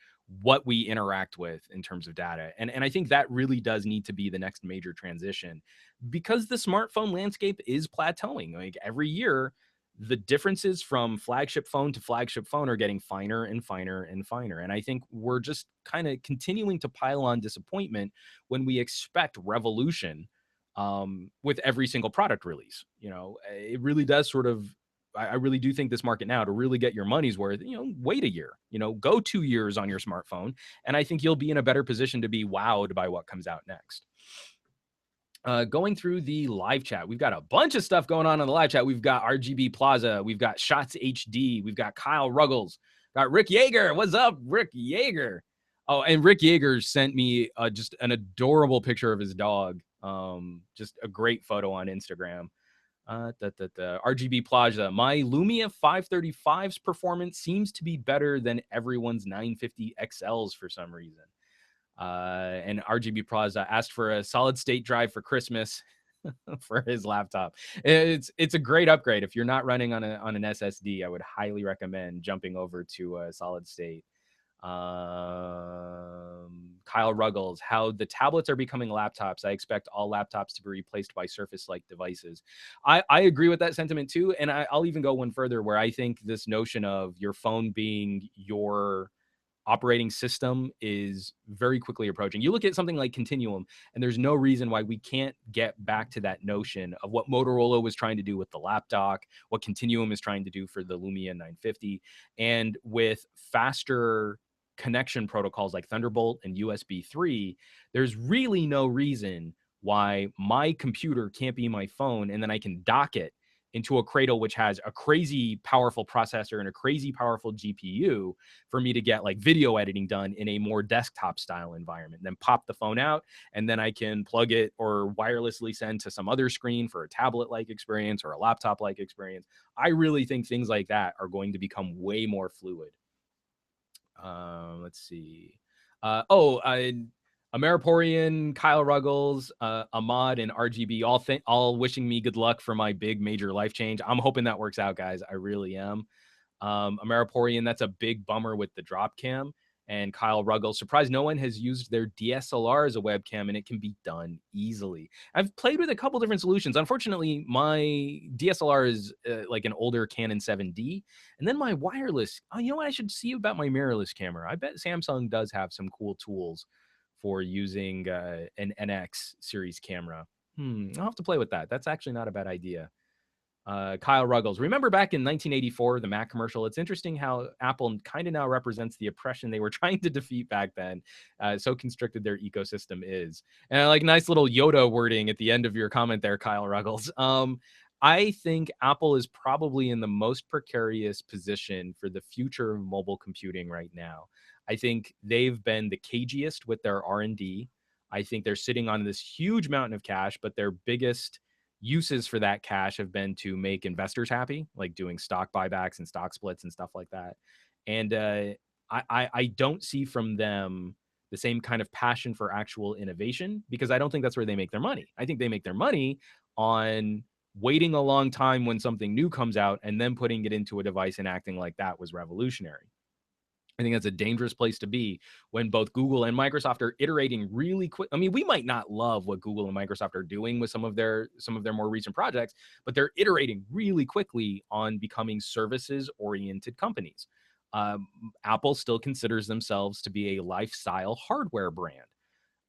what we interact with in terms of data. And I think that really does need to be the next major transition because the smartphone landscape is plateauing. Like every year, the differences from flagship phone to flagship phone are getting finer and finer and finer. And I think we're just kind of continuing to pile on disappointment when we expect revolution with every single product release. You know, it really does sort of, I really do think this market now to really get your money's worth, you know, wait a year, you know, go 2 years on your smartphone. And I think you'll be in a better position to be wowed by what comes out next. Going through the live chat, we've got a bunch of stuff going on in the live chat. We've got RGB Plaza, we've got Shots HD, we've got Kyle Ruggles, got Rick Yeager. What's up, Rick Yeager? Oh, and Rick Yeager sent me just an adorable picture of his dog. Just a great photo on Instagram. RGB Plaza. My Lumia 535's performance seems to be better than everyone's 950 XLs for some reason. And RGB Plaza asked for a solid state drive for Christmas for his laptop. It's a great upgrade. If you're not running on an SSD, I would highly recommend jumping over to a solid state. Kyle Ruggles, how the tablets are becoming laptops. I expect all laptops to be replaced by Surface-like devices. I agree with that sentiment too, and I'll even go one further, where I think this notion of your phone being your operating system is very quickly approaching. You look at something like Continuum, and there's no reason why we can't get back to that notion of what Motorola was trying to do with the laptop, what Continuum is trying to do for the Lumia 950, and with faster connection protocols like Thunderbolt and USB 3, there's really no reason why my computer can't be my phone, and then I can dock it into a cradle which has a crazy powerful processor and a crazy powerful GPU for me to get like video editing done in a more desktop style environment. Then pop the phone out, and then I can plug it or wirelessly send to some other screen for a tablet like experience or a laptop like experience. I really think things like that are going to become way more fluid. Let's see. Ameriporian, Kyle Ruggles, Ahmad, and RGB all wishing me good luck for my big major life change. I'm hoping that works out, guys. I really am. Ameriporian, that's a big bummer with the drop cam. And Kyle Ruggles, surprised no one has used their DSLR as a webcam, and it can be done easily. I've played with a couple different solutions. Unfortunately, my DSLR is like an older Canon 7D. And then my wireless, you know what? I should see about my mirrorless camera. I bet Samsung does have some cool tools for using an NX series camera. I'll have to play with that. That's actually not a bad idea. Kyle Ruggles, remember back in 1984, the Mac commercial? It's interesting how Apple kind of now represents the oppression they were trying to defeat back then. So constricted their ecosystem is. And I like nice little Yoda wording at the end of your comment there, Kyle Ruggles. I think Apple is probably in the most precarious position for the future of mobile computing right now. I think they've been the cagiest with their R&D. I think they're sitting on this huge mountain of cash, but their biggest uses for that cash have been to make investors happy, like doing stock buybacks and stock splits and stuff like that. And I don't see from them the same kind of passion for actual innovation, because I don't think that's where they make their money. I think they make their money on waiting a long time when something new comes out and then putting it into a device and acting like that was revolutionary. I think that's a dangerous place to be when both Google and Microsoft are iterating really quick. I mean, we might not love what Google and Microsoft are doing with some of their more recent projects, but they're iterating really quickly on becoming services-oriented companies. Apple still considers themselves to be a lifestyle hardware brand.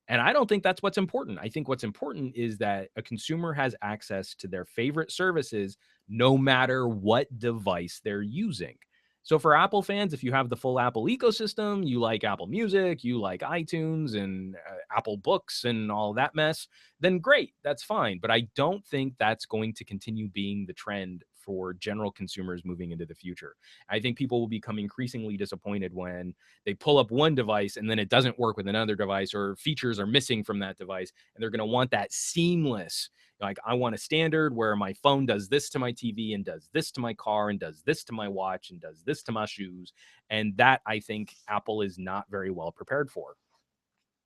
And I don't think that's what's important. I think what's important is that a consumer has access to their favorite services no matter what device they're using. So for Apple fans, if you have the full Apple ecosystem, you like Apple Music, you like iTunes and Apple Books and all that mess, then great, that's fine. But I don't think that's going to continue being the trend for general consumers moving into the future. I think people will become increasingly disappointed when they pull up one device and then it doesn't work with another device, or features are missing from that device, and they're going to want that seamless. Like, I want a standard where my phone does this to my TV and does this to my car and does this to my watch and does this to my shoes. And that, I think, Apple is not very well prepared for.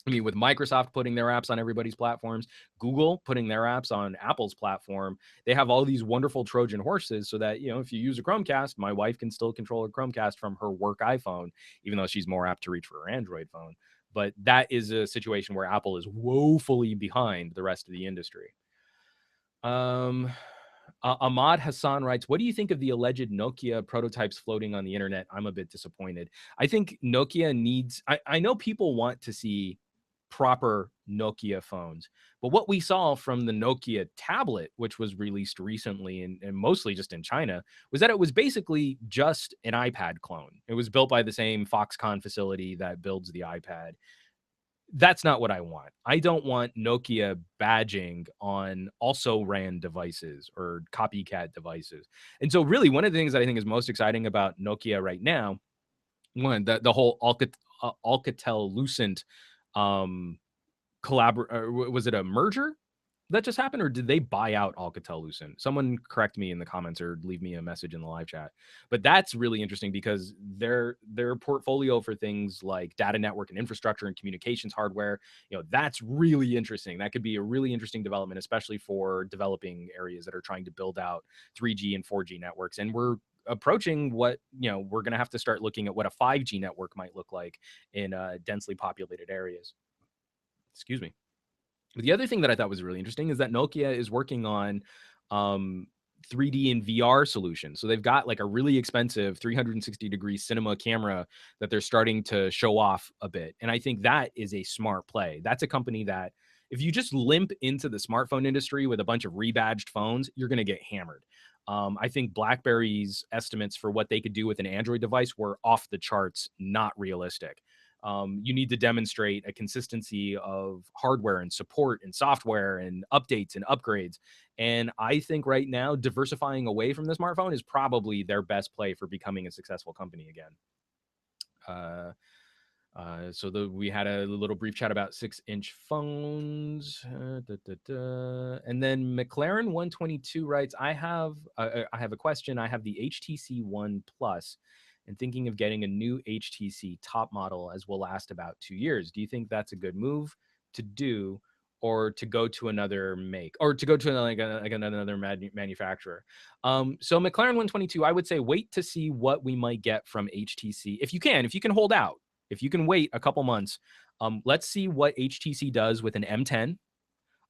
I mean, with Microsoft putting their apps on everybody's platforms, Google putting their apps on Apple's platform, they have all these wonderful Trojan horses so that, you know, if you use a Chromecast, my wife can still control a Chromecast from her work iPhone, even though she's more apt to reach for her Android phone. But that is a situation where Apple is woefully behind the rest of the industry. Ahmad Hassan writes, what do you think of the alleged Nokia prototypes floating on the internet? I'm a bit disappointed. I think Nokia needs, I know people want to see proper Nokia phones, but what we saw from the Nokia tablet, which was released recently and mostly just in China, was that it was basically just an iPad clone. It was built by the same Foxconn facility that builds the iPad. That's not what I want. I don't want Nokia badging on also ran devices or copycat devices. And so really one of the things that I think is most exciting about Nokia right now, one, the whole Alcatel Lucent um was it a merger that just happened, or did they buy out Alcatel-Lucent? Someone correct me in the comments or leave me a message in the live chat. But that's really interesting because their portfolio for things like data network and infrastructure and communications hardware, that's really interesting. That could be a really interesting development, especially for developing areas that are trying to build out 3G and 4G networks. And we're approaching what, we're going to have to start looking at what a 5G network might look like in densely populated areas. Excuse me. But the other thing that I thought was really interesting is that Nokia is working on 3D and VR solutions. So they've got like a really expensive 360-degree cinema camera that they're starting to show off a bit. And I think that is a smart play. That's a company that if you just limp into the smartphone industry with a bunch of rebadged phones, you're going to get hammered. I think BlackBerry's estimates for what they could do with an Android device were off the charts, not realistic. You need to demonstrate a consistency of hardware and support and software and updates and upgrades. And I think right now, diversifying away from the smartphone is probably their best play for becoming a successful company again. We had a little brief chat about 6-inch phones. And then McLaren 122 writes, I have a question. I have the HTC One Plus and thinking of getting a new HTC top model as will last about 2 years. Do you think that's a good move to do, or to go to another make, or to go to another manufacturer? So McLaren 122, I would say wait to see what we might get from HTC. If you can hold out, if you can wait a couple months, let's see what HTC does with an M10.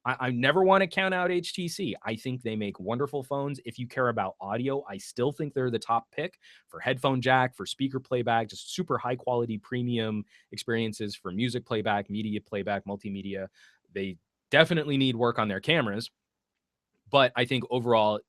I never want to count out HTC. I think they make wonderful phones. If you care about audio, I still think they're the top pick for headphone jack, for speaker playback, just super high quality premium experiences for music playback, media playback, multimedia. They definitely need work on their cameras, but I think overall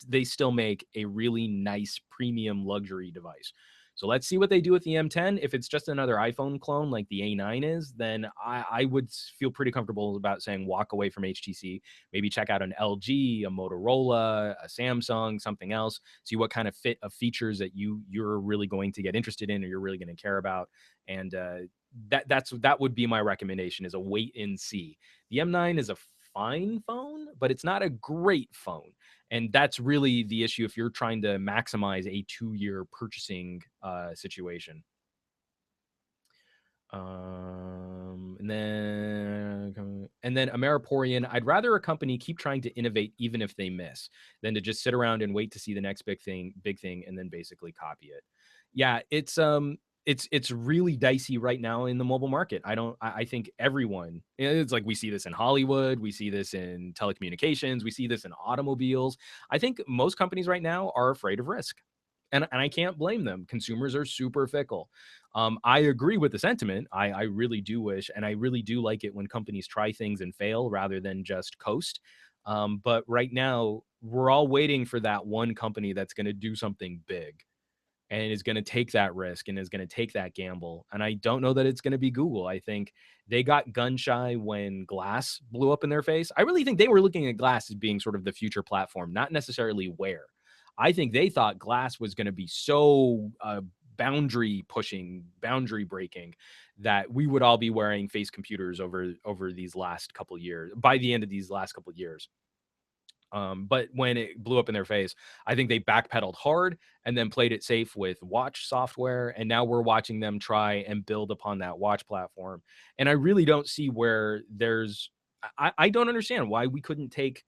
they still make a really nice premium luxury device. So let's see what they do with the M10. If it's just another iPhone clone like the A9 is, then I would feel pretty comfortable about saying walk away from HTC. Maybe check out an LG, a Motorola, a Samsung, something else. See what kind of fit of features that you're really going to get interested in or you're really going to care about. And that would be my recommendation, is a wait and see. The M9 is a fine phone, but it's not a great phone. And that's really the issue if you're trying to maximize a 2-year purchasing situation. And then Ameriporian, I'd rather a company keep trying to innovate even if they miss than to just sit around and wait to see the next big thing and then basically copy it. Yeah, it's really dicey right now in the mobile market. I think everyone, it's like we see this in Hollywood, we see this in telecommunications, we see this in automobiles. I think most companies right now are afraid of risk. And I can't blame them. Consumers are super fickle. I agree with the sentiment. I really do wish, and I really do like it when companies try things and fail rather than just coast. But right now, we're all waiting for that one company that's going to do something big and is going to take that risk and is going to take that gamble. And I don't know that it's going to be Google. I think they got gun shy when Glass blew up in their face. I really think they were looking at Glass as being sort of the future platform, not necessarily Wear. I think they thought Glass was going to be so boundary pushing, boundary breaking, that we would all be wearing face computers over these last couple of years, by the end of these last couple of years. But when it blew up in their face, I think they backpedaled hard and then played it safe with watch software. And now we're watching them try and build upon that watch platform. And I really don't see where I don't understand why we couldn't take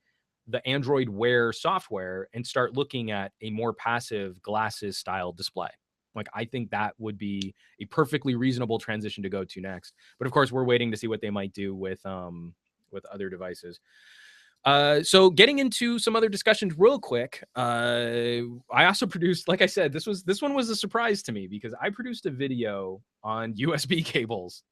the Android Wear software and start looking at a more passive glasses style display. Like, I think that would be a perfectly reasonable transition to go to next. But of course, we're waiting to see what they might do with other devices. So getting into some other discussions real quick. I also produced, like I said, this one was a surprise to me because I produced a video on USB cables.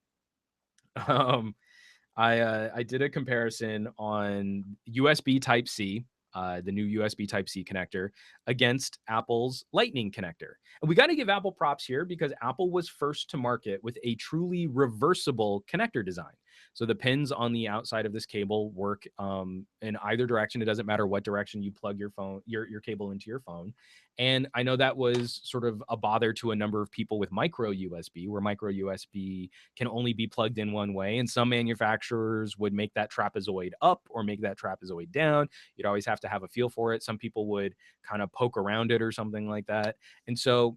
I did a comparison on USB Type-C the new USB Type-C connector, against Apple's Lightning connector. And we got to give Apple props here because Apple was first to market with a truly reversible connector design. So the pins on the outside of this cable work in either direction. It doesn't matter what direction you plug your cable into your phone. And I know that was sort of a bother to a number of people with micro USB, where micro USB can only be plugged in one way. And some manufacturers would make that trapezoid up or make that trapezoid down. You'd always have to have a feel for it. Some people would kind of poke around it or something like that. And so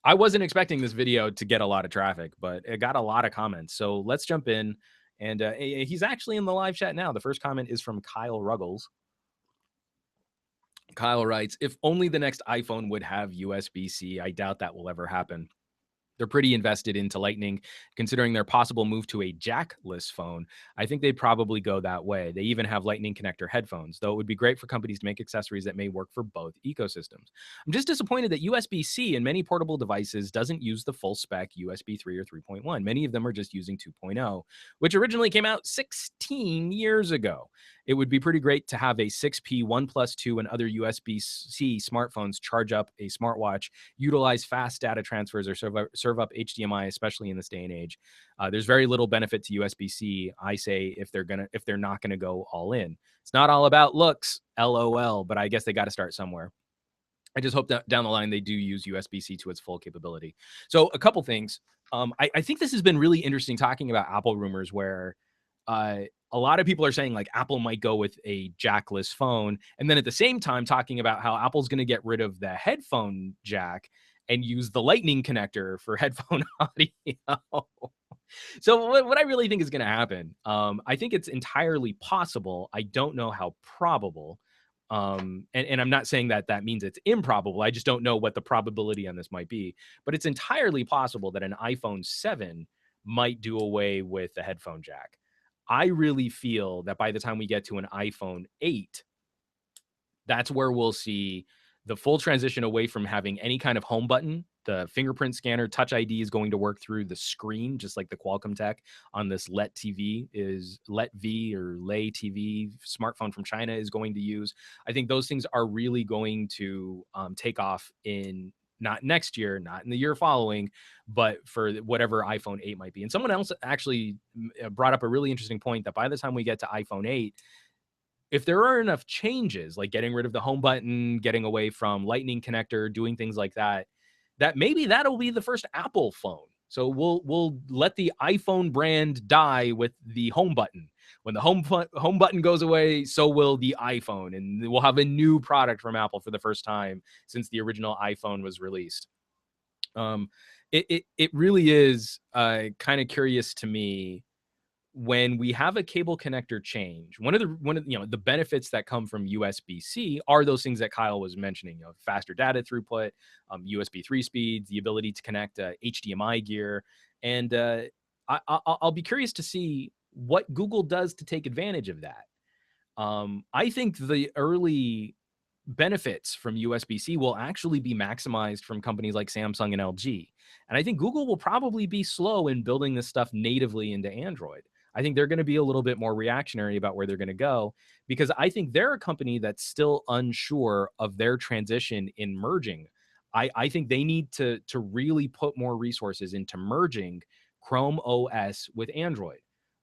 I wasn't expecting this video to get a lot of traffic, but it got a lot of comments. So let's jump in. And he's actually in the live chat now. The first comment is from Kyle Ruggles. Kyle writes, if only the next iPhone would have USB-C. I doubt that will ever happen. They're pretty invested into Lightning, considering their possible move to a jackless phone. I think they'd probably go that way. They even have Lightning connector headphones, though it would be great for companies to make accessories that may work for both ecosystems. I'm just disappointed that USB-C in many portable devices doesn't use the full spec USB 3 or 3.1. Many of them are just using 2.0, which originally came out 16 years ago. It would be pretty great to have a 6P, 1+2, and other USB-C smartphones charge up a smartwatch, utilize fast data transfers, or serve up HDMI, especially in this day and age. There's very little benefit to USB-C, I say, if they're not gonna go all in. It's not all about looks, LOL, but I guess they got to start somewhere. I just hope that down the line they do use USB-C to its full capability. So a couple things. I think this has been really interesting talking about Apple rumors where a lot of people are saying like Apple might go with a jackless phone. And then at the same time talking about how Apple's going to get rid of the headphone jack and use the Lightning connector for headphone audio. So what I really think is going to happen, I think it's entirely possible. I don't know how probable. And I'm not saying that means it's improbable. I just don't know what the probability on this might be. But it's entirely possible that an iPhone 7 might do away with the headphone jack. I really feel that by the time we get to an iPhone 8, that's where we'll see the full transition away from having any kind of home button. The fingerprint scanner, Touch ID is going to work through the screen, just like the Qualcomm tech on this Let TV is Let V or Lay TV smartphone from China is going to use. I think those things are really going to take off in not next year, not in the year following, but for whatever iPhone 8 might be. And someone else actually brought up a really interesting point that by the time we get to iPhone 8, if there are enough changes, like getting rid of the home button, getting away from Lightning connector, doing things like that, that maybe that'll be the first Apple phone. So we'll let the iPhone brand die with the home button. When the home button goes away, so will the iPhone, and we'll have a new product from Apple for the first time since the original iPhone was released. It really is kind of curious to me when we have a cable connector change. One of the benefits that come from USB-C are those things that Kyle was mentioning. Faster data throughput, USB 3 speeds, the ability to connect HDMI gear, and I'll be curious to see what Google does to take advantage of that. I think the early benefits from USB-C will actually be maximized from companies like Samsung and LG. And I think Google will probably be slow in building this stuff natively into Android. I think they're going to be a little bit more reactionary about where they're going to go, because I think they're a company that's still unsure of their transition in merging. I think they need to really put more resources into merging Chrome OS with Android.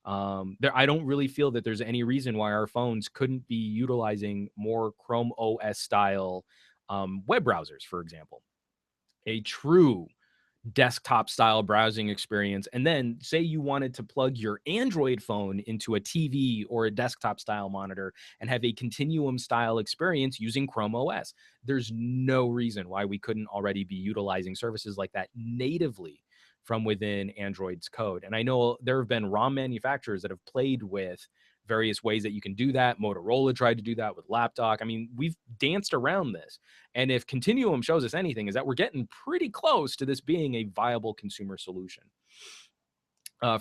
I don't really feel that there's any reason why our phones couldn't be utilizing more Chrome OS style web browsers, for example. A true desktop style browsing experience. And then say you wanted to plug your Android phone into a TV or a desktop style monitor and have a continuum style experience using Chrome OS. There's no reason why we couldn't already be utilizing services like that natively from within Android's code. And I know there have been ROM manufacturers that have played with various ways that you can do that. Motorola tried to do that with Lapdog. I mean, we've danced around this. And if Continuum shows us anything, is that we're getting pretty close to this being a viable consumer solution.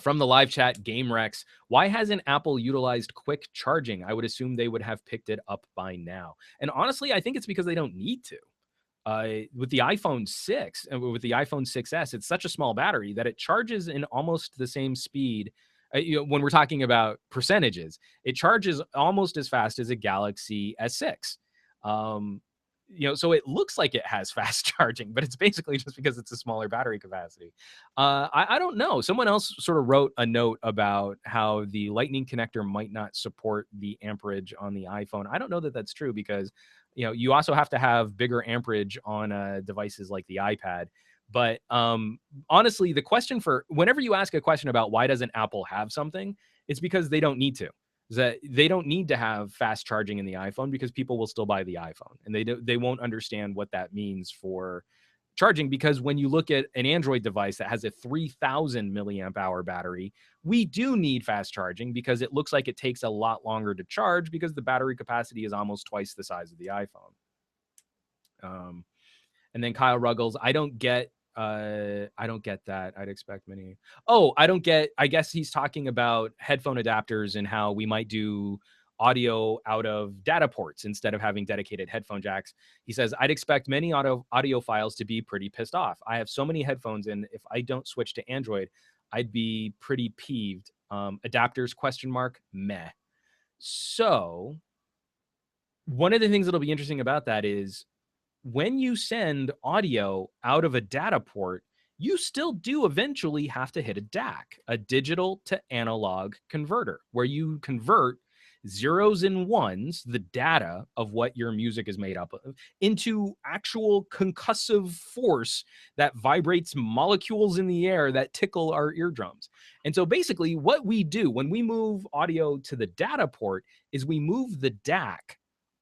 From the live chat, Game Rex, why hasn't Apple utilized quick charging? I would assume they would have picked it up by now. And honestly, I think it's because they don't need to. With the iPhone 6 and with the iPhone 6S, it's such a small battery that it charges in almost the same speed when we're talking about percentages, it charges almost as fast as a Galaxy S6. So it looks like it has fast charging, but it's basically just because it's a smaller battery capacity. I don't know. Someone else sort of wrote a note about how the Lightning connector might not support the amperage on the iPhone. I don't know that that's true because, you also have to have bigger amperage on devices like the iPad. But honestly, the question for whenever you ask a question about why doesn't Apple have something, it's because they don't need to. That they don't need to have fast charging in the iPhone because people will still buy the iPhone, and they won't understand what that means for charging, because when you look at an Android device that has a 3,000 milliamp hour battery, we do need fast charging because it looks like it takes a lot longer to charge because the battery capacity is almost twice the size of the iPhone. And then Kyle Ruggles, I don't get that. I'd expect many. Oh, I guess he's talking about headphone adapters and how we might do audio out of data ports instead of having dedicated headphone jacks. He says, I'd expect many audiophiles to be pretty pissed off. I have so many headphones, and if I don't switch to Android, I'd be pretty peeved. Adapters, ? Meh. So one of the things that'll be interesting about that is when you send audio out of a data port, you still do eventually have to hit a DAC, a digital to analog converter, where you convert zeros and ones, the data of what your music is made up of, into actual concussive force that vibrates molecules in the air that tickle our eardrums. And so basically what we do when we move audio to the data port is we move the DAC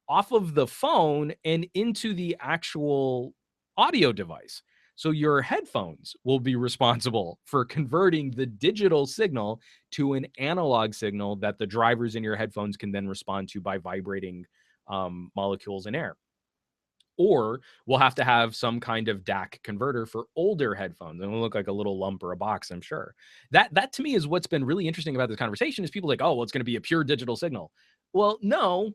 off of the phone and into the actual audio device. So your headphones will be responsible for converting the digital signal to an analog signal that the drivers in your headphones can then respond to by vibrating molecules in air. Or we'll have to have some kind of DAC converter for older headphones, and it'll look like a little lump or a box, I'm sure. That to me is what's been really interesting about this conversation is people like, oh, well, it's going to be a pure digital signal. Well, no,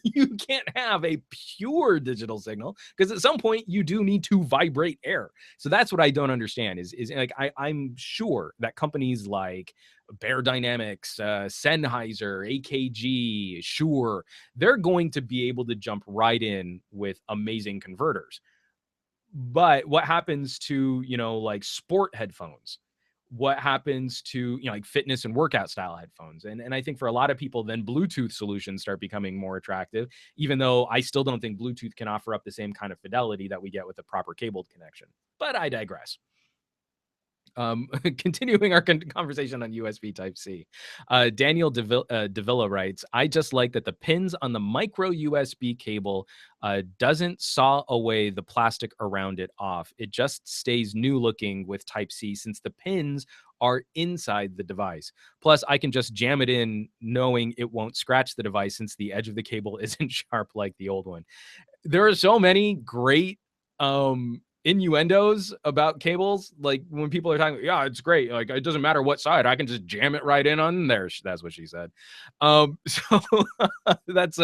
you can't have a pure digital signal because at some point you do need to vibrate air. So that's what I don't understand is like I'm sure that companies like Bear Dynamics, Sennheiser, AKG, Shure, they're going to be able to jump right in with amazing converters. But what happens to, like sport headphones? What happens to, like fitness and workout style headphones? And I think for a lot of people, then Bluetooth solutions start becoming more attractive, even though I still don't think Bluetooth can offer up the same kind of fidelity that we get with a proper cabled connection. But I digress. Continuing our conversation on USB Type-C, Daniel Davila writes, I just like that the pins on the micro USB cable doesn't saw away the plastic around it off. It just stays new looking with Type-C since the pins are inside the device. Plus, I can just jam it in knowing it won't scratch the device since the edge of the cable isn't sharp like the old one. There are so many great innuendos about cables. Like when people are talking, yeah, it's great. Like it doesn't matter what side, I can just jam it right in on there. That's what she said. So that's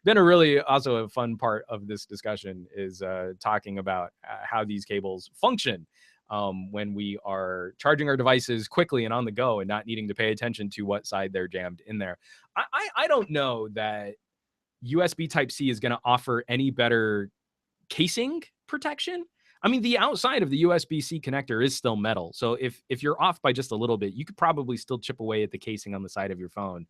been a really also a fun part of this discussion is talking about how these cables function when we are charging our devices quickly and on the go and not needing to pay attention to what side they're jammed in there. I don't know that USB Type-C is going to offer any better casing protection. I mean, the outside of the USB-C connector is still metal. So if you're off by just a little bit, you could probably still chip away at the casing on the side of your phone.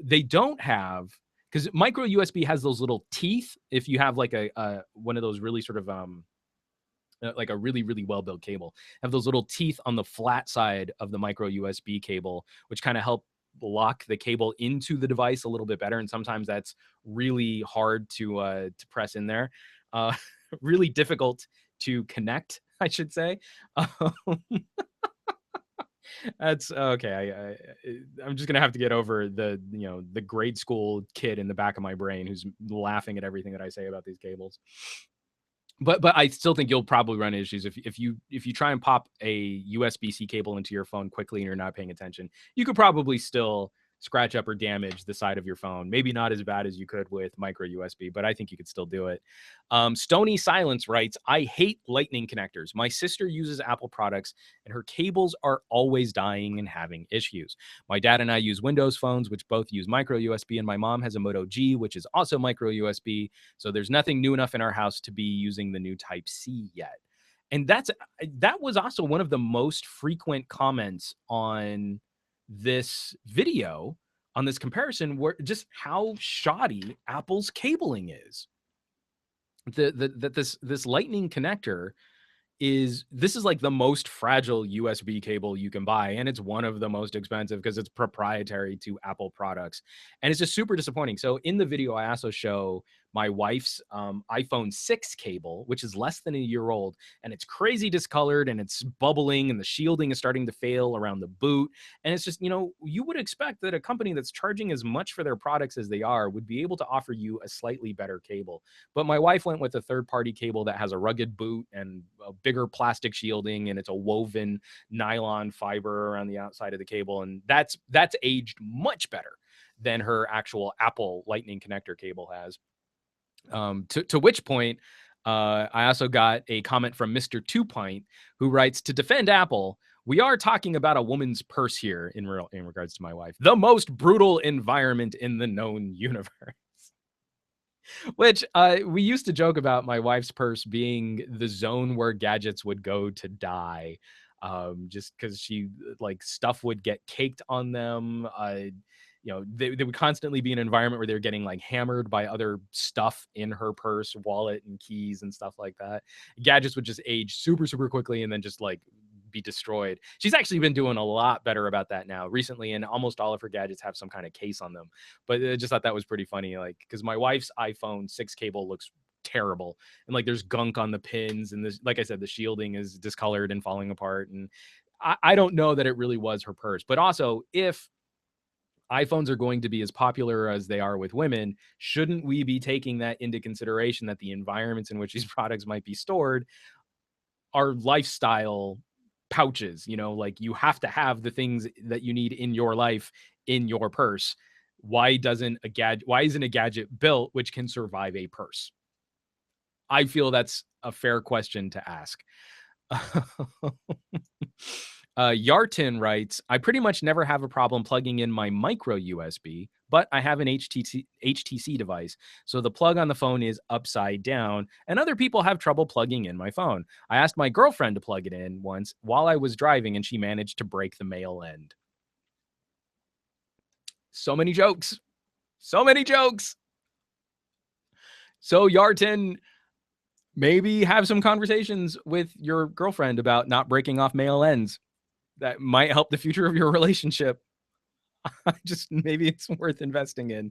They don't have, because micro USB has those little teeth. If you have like a one of those really sort of like a really, really well-built cable, have those little teeth on the flat side of the micro USB cable, which kind of help lock the cable into the device a little bit better. And sometimes that's really hard to press in there. Really difficult to connect, I should say. That's okay. I'm just gonna have to get over the the grade school kid in the back of my brain who's laughing at everything that I say about these cables. But I still think you'll probably run issues if you try and pop a USB-C cable into your phone quickly and you're not paying attention. You could probably still scratch up or damage the side of your phone. Maybe not as bad as you could with micro USB, but I think you could still do it. Stony Silence writes, I hate lightning connectors. My sister uses Apple products and her cables are always dying and having issues. My dad and I use Windows phones, which both use micro USB, and my mom has a Moto G, which is also micro USB. So there's nothing new enough in our house to be using the new Type C yet. And that was also one of the most frequent comments on this video, on this comparison, where just how shoddy Apple's cabling is. That this lightning connector this is like the most fragile USB cable you can buy, and it's one of the most expensive because it's proprietary to Apple products, and it's just super disappointing. So in the video, I also show my wife's iPhone 6 cable, which is less than a year old, and it's crazy discolored and it's bubbling and the shielding is starting to fail around the boot. And it's just, you would expect that a company that's charging as much for their products as they are would be able to offer you a slightly better cable. But my wife went with a third-party cable that has a rugged boot and a bigger plastic shielding, and it's a woven nylon fiber around the outside of the cable, and that's aged much better than her actual Apple Lightning connector cable has. To which point, I also got a comment from Mr. Two Pint, who writes, to defend Apple, we are talking about a woman's purse here in regards to my wife. The most brutal environment in the known universe. Which we used to joke about my wife's purse being the zone where gadgets would go to die. Just because stuff would get caked on them. They would constantly be in an environment where they're getting like hammered by other stuff in her purse, wallet and keys and stuff like that. Gadgets would just age super, super quickly and then just like be destroyed. She's actually been doing a lot better about that now recently, and almost all of her gadgets have some kind of case on them. But I just thought that was pretty funny, like, because my wife's iPhone 6 cable looks terrible, and like there's gunk on the pins, and this, like I said, the shielding is discolored and falling apart, and I don't know that it really was her purse. But also, if iPhones are going to be as popular as they are with women, shouldn't we be taking that into consideration, that the environments in which these products might be stored are lifestyle pouches? Like, you have to have the things that you need in your life in your purse. Why isn't a gadget built which can survive a purse? I feel that's a fair question to ask. Yartin writes, I pretty much never have a problem plugging in my micro USB, but I have an HTC device, so the plug on the phone is upside down, and other people have trouble plugging in my phone. I asked my girlfriend to plug it in once while I was driving, and she managed to break the male end. So many jokes. So many jokes. So, Yartin, maybe have some conversations with your girlfriend about not breaking off male ends. That might help the future of your relationship. Just maybe it's worth investing in.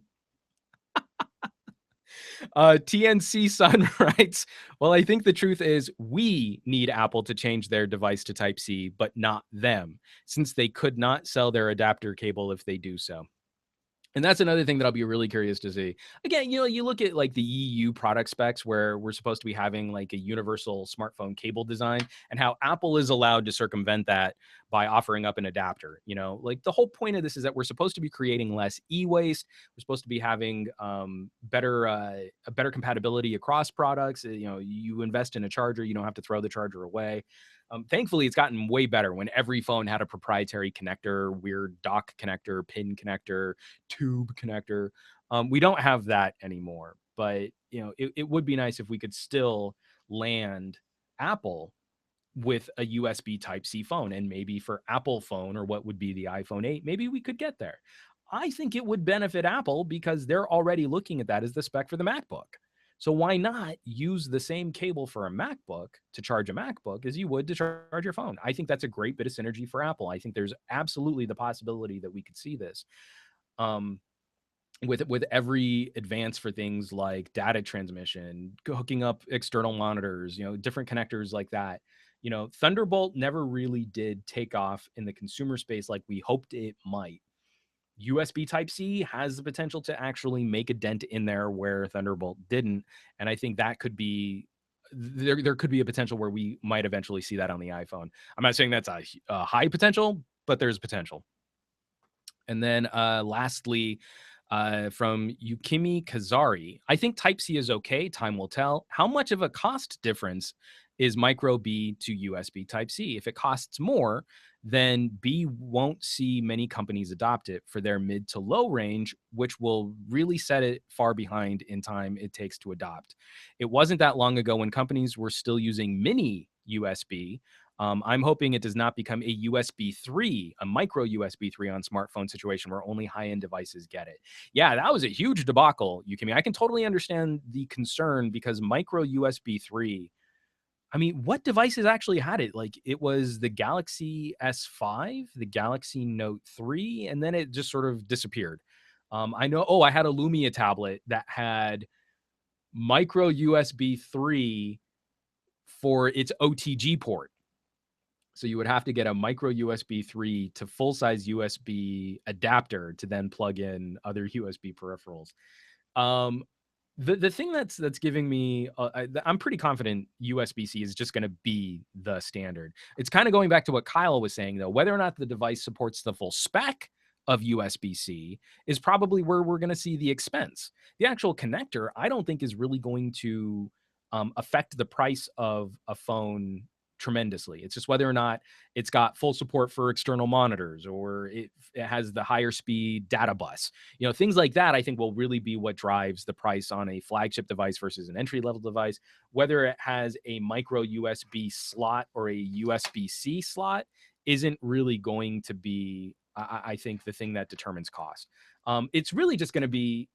TNC Sun writes, well, I think the truth is we need Apple to change their device to Type-C, but not them, since they could not sell their adapter cable if they do so. And that's another thing that I'll be really curious to see. Again, you look at like the EU product specs where we're supposed to be having like a universal smartphone cable design, and how Apple is allowed to circumvent that by offering up an adapter. Like, the whole point of this is that we're supposed to be creating less e-waste. We're supposed to be having better compatibility across products. You invest in a charger, you don't have to throw the charger away. Thankfully, it's gotten way better when every phone had a proprietary connector, weird dock connector, pin connector, tube connector. We don't have that anymore, but it would be nice if we could still land Apple with a USB Type-C phone, and maybe for Apple phone, or what would be the iPhone 8, maybe we could get there. I think it would benefit Apple because they're already looking at that as the spec for the MacBook. So why not use the same cable for a MacBook to charge a MacBook as you would to charge your phone? I think that's a great bit of synergy for Apple. I think there's absolutely the possibility that we could see this. With every advance for things like data transmission, hooking up external monitors, different connectors like that. Thunderbolt never really did take off in the consumer space like we hoped it might. USB Type-C has the potential to actually make a dent in there where Thunderbolt didn't, and I think that could be there could be a potential where we might eventually see that on the iPhone. I'm not saying that's a high potential, but there's potential. And then lastly, from Yukimi Kazari, I think Type-C is okay. Time will tell. How much of a cost difference is micro B to USB Type-C? If it costs more, then B won't see many companies adopt it for their mid to low range, which will really set it far behind in time it takes to adopt. It wasn't that long ago when companies were still using mini USB. I'm hoping it does not become a USB 3, a micro USB 3 on smartphone situation where only high end devices get it. Yeah, that was a huge debacle, Yukimi. I can totally understand the concern because micro USB 3, I mean, what devices actually had it? Like, it was the Galaxy S5, the Galaxy Note 3, and then it just sort of disappeared. I know, I had a Lumia tablet that had micro USB 3 for its OTG port. So you would have to get a micro USB 3 to full size USB adapter to then plug in other USB peripherals. Um, the thing that's giving me, I'm pretty confident USB-C is just going to be the standard. It's kind of going back to what Kyle was saying, though. Whether or not the device supports the full spec of USB-C is probably where we're going to see the expense. The actual connector, I don't think, is really going to affect the price of a phone tremendously. It's just whether or not it's got full support for external monitors or it has the higher speed data bus. Things like that, I think, will really be what drives the price on a flagship device versus an entry level device. Whether it has a micro USB slot or a USB-C slot isn't really going to be, I think, the thing that determines cost. It's really just going to be,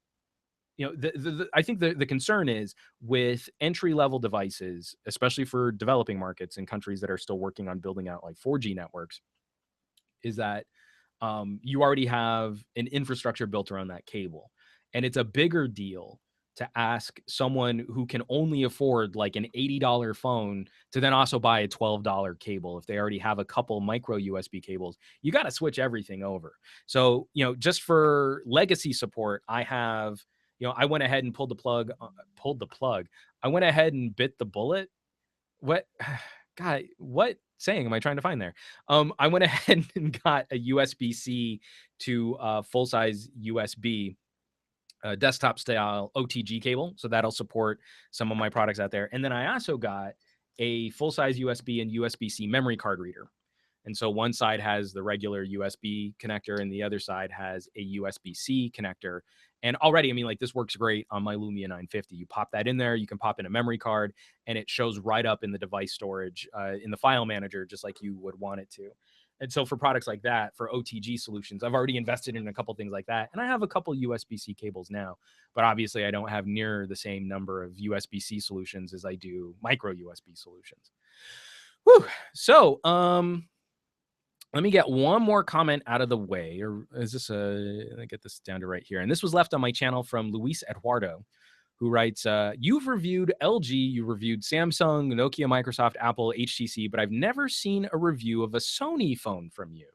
I think the concern is with entry level devices, especially for developing markets and countries that are still working on building out like 4G networks, is that you already have an infrastructure built around that cable. And it's a bigger deal to ask someone who can only afford like an $80 phone to then also buy a $12 cable. If they already have a couple micro USB cables, you got to switch everything over. So, just for legacy support, I went ahead and pulled the plug. I went ahead and bit the bullet. What, God, what saying am I trying to find there? I went ahead and got a USB-C to full size USB desktop style OTG cable. So that'll support some of my products out there. And then I also got a full size USB and USB-C memory card reader. And so one side has the regular USB connector and the other side has a USB-C connector. And already, I mean, like, this works great on my Lumia 950. You pop that in there, you can pop in a memory card, and it shows right up in the device storage in the file manager, just like you would want it to. And so for products like that, for OTG solutions, I've already invested in a couple things like that. And I have a couple USB-C cables now, but obviously I don't have near the same number of USB-C solutions as I do micro USB solutions. Whew. So, let me get one more comment out of the way. Or is this let me get this down to right here. And this was left on my channel from Luis Eduardo, who writes, you've reviewed LG, you reviewed Samsung, Nokia, Microsoft, Apple, HTC, but I've never seen a review of a Sony phone from you.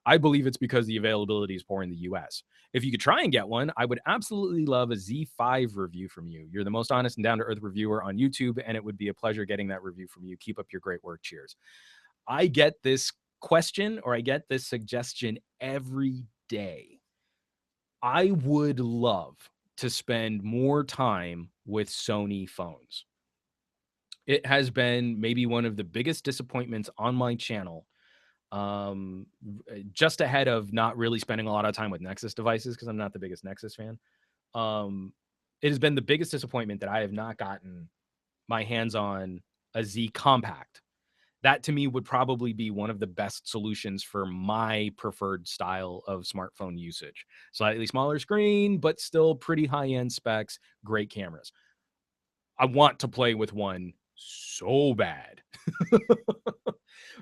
I believe it's because the availability is poor in the US. If you could try and get one, I would absolutely love a Z5 review from you. You're the most honest and down-to-earth reviewer on YouTube, and it would be a pleasure getting that review from you. Keep up your great work. Cheers. I get this question, or I get this suggestion every day. I would love to spend more time with Sony phones. It has been maybe one of the biggest disappointments on my channel, just ahead of not really spending a lot of time with Nexus devices because I'm not the biggest Nexus fan. It has been the biggest disappointment that I have not gotten my hands on a Z Compact. That to me would probably be one of the best solutions for my preferred style of smartphone usage. Slightly smaller screen, but still pretty high-end specs, great cameras. I want to play with one so bad.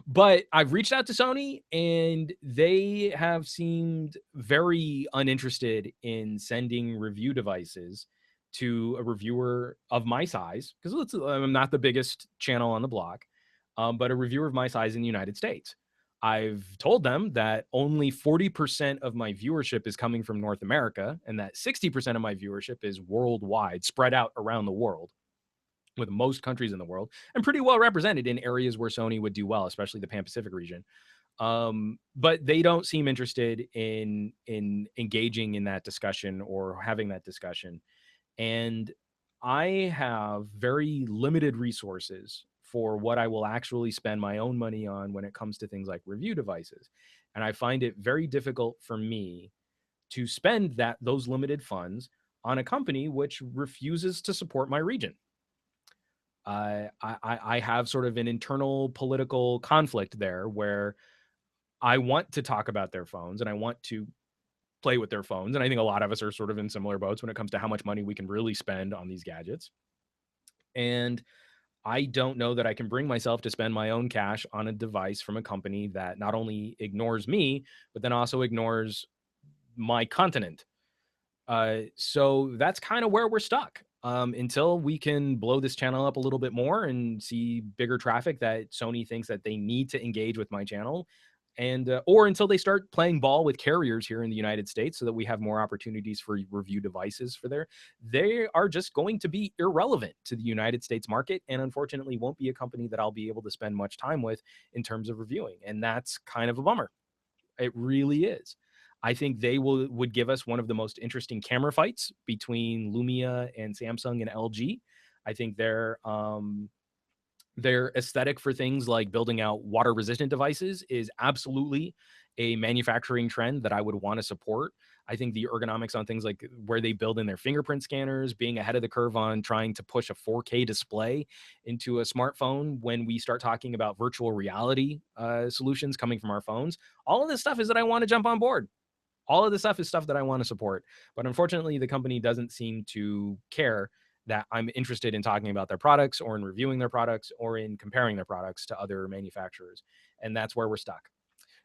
But I've reached out to Sony and they have seemed very uninterested in sending review devices to a reviewer of my size, because I'm not the biggest channel on the block. But a reviewer of my size in the United States. I've told them that only 40% of my viewership is coming from North America and that 60% of my viewership is worldwide, spread out around the world, with most countries in the world and pretty well represented in areas where Sony would do well, especially the Pan Pacific region. But they don't seem interested in engaging in that discussion or having that discussion. And I have very limited resources for what I will actually spend my own money on when it comes to things like review devices. And I find it very difficult for me to spend those limited funds on a company which refuses to support my region. I have sort of an internal political conflict there where I want to talk about their phones and I want to play with their phones. And I think a lot of us are sort of in similar boats when it comes to how much money we can really spend on these gadgets. And I don't know that I can bring myself to spend my own cash on a device from a company that not only ignores me, but then also ignores my continent. So that's kind of where we're stuck. Until we can blow this channel up a little bit more and see bigger traffic that Sony thinks that they need to engage with my channel, and or until they start playing ball with carriers here in the United States so that we have more opportunities for review devices for they are just going to be irrelevant to the United States market, and unfortunately won't be a company that I'll be able to spend much time with in terms of reviewing. And that's kind of a bummer. It really is. I think they would give us one of the most interesting camera fights between Lumia and Samsung and LG. I think their aesthetic for things like building out water resistant devices is absolutely a manufacturing trend that I would want to support. I think the ergonomics on things like where they build in their fingerprint scanners, being ahead of the curve on trying to push a 4K display into a smartphone when we start talking about virtual reality solutions coming from our phones. All of this stuff is that I want to jump on board. All of this stuff is stuff that I want to support. But unfortunately, the company doesn't seem to care that I'm interested in talking about their products or in reviewing their products or in comparing their products to other manufacturers. And that's where we're stuck.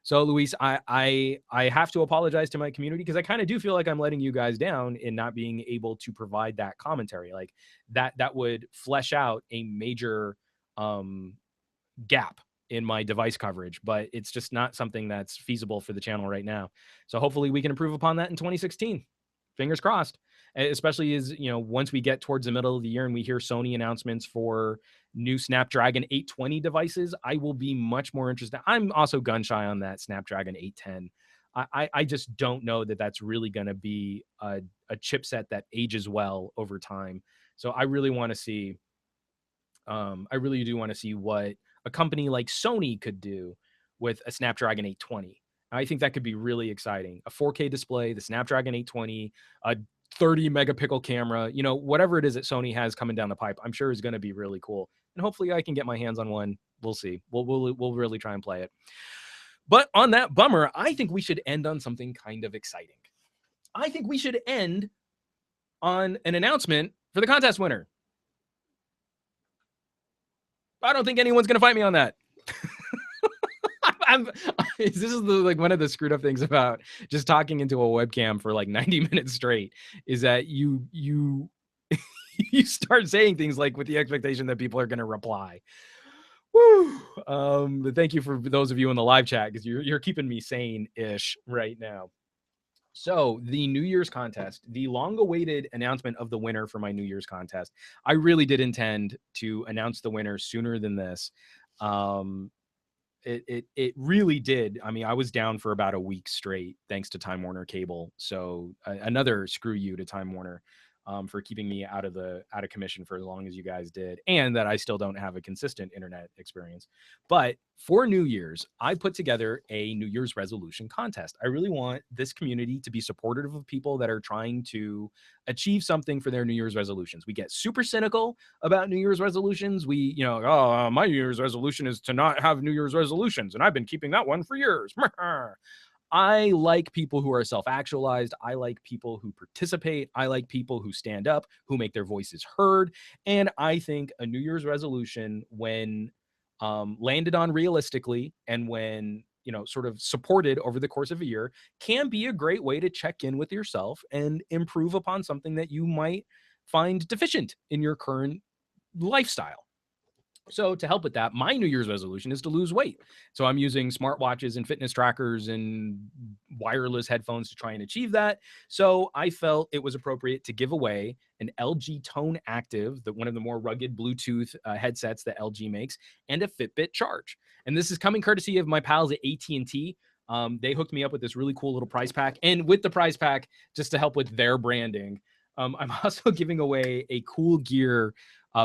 So, Luis, I have to apologize to my community because I kind of do feel like I'm letting you guys down in not being able to provide that commentary. Like that would flesh out a major gap in my device coverage, but it's just not something that's feasible for the channel right now. So hopefully we can improve upon that in 2016. Fingers crossed. Especially as, once we get towards the middle of the year and we hear Sony announcements for new Snapdragon 820 devices, I will be much more interested. I'm also gun shy on that Snapdragon 810. I just don't know that that's really going to be a chipset that ages well over time. So I really want to see, I really do want to see what a company like Sony could do with a Snapdragon 820. I think that could be really exciting. A 4K display, the Snapdragon 820, a 30 megapixel camera, whatever it is that Sony has coming down the pipe, I'm sure is going to be really cool. And hopefully I can get my hands on one. We'll see. We'll really try and play it. But on that bummer, I think we should end on something kind of exciting. I think we should end on an announcement for the contest winner. I don't think anyone's going to fight me on that. This is one of the screwed up things about just talking into a webcam for like 90 minutes straight is that you you start saying things like with the expectation that people are going to reply. Woo. But thank you for those of you in the live chat because you're keeping me sane-ish right now. So the New Year's contest, the long-awaited announcement of the winner for my New Year's contest. I really did intend to announce the winner sooner than this. It really did. I mean, I was down for about a week straight thanks to Time Warner Cable. So another screw you to Time Warner for keeping me out of commission for as long as you guys did, and that I still don't have a consistent internet experience. But for New Year's, I put together a New Year's resolution contest. I really want this community to be supportive of people that are trying to achieve something for their New Year's resolutions. We get super cynical about New Year's resolutions. We, my New Year's resolution is to not have New Year's resolutions, and I've been keeping that one for years. I like people who are self-actualized. I like people who participate. I like people who stand up, who make their voices heard. And I think a New Year's resolution, when landed on realistically and when, sort of supported over the course of a year, can be a great way to check in with yourself and improve upon something that you might find deficient in your current lifestyle. So to help with that, my New Year's resolution is to lose weight. So I'm using smartwatches and fitness trackers and wireless headphones to try and achieve that. So I felt it was appropriate to give away an LG Tone Active, one of the more rugged Bluetooth headsets that LG makes, and a Fitbit Charge. And this is coming courtesy of my pals at AT&T. They hooked me up with this really cool little prize pack. And with the prize pack, just to help with their branding, I'm also giving away a Cool Gear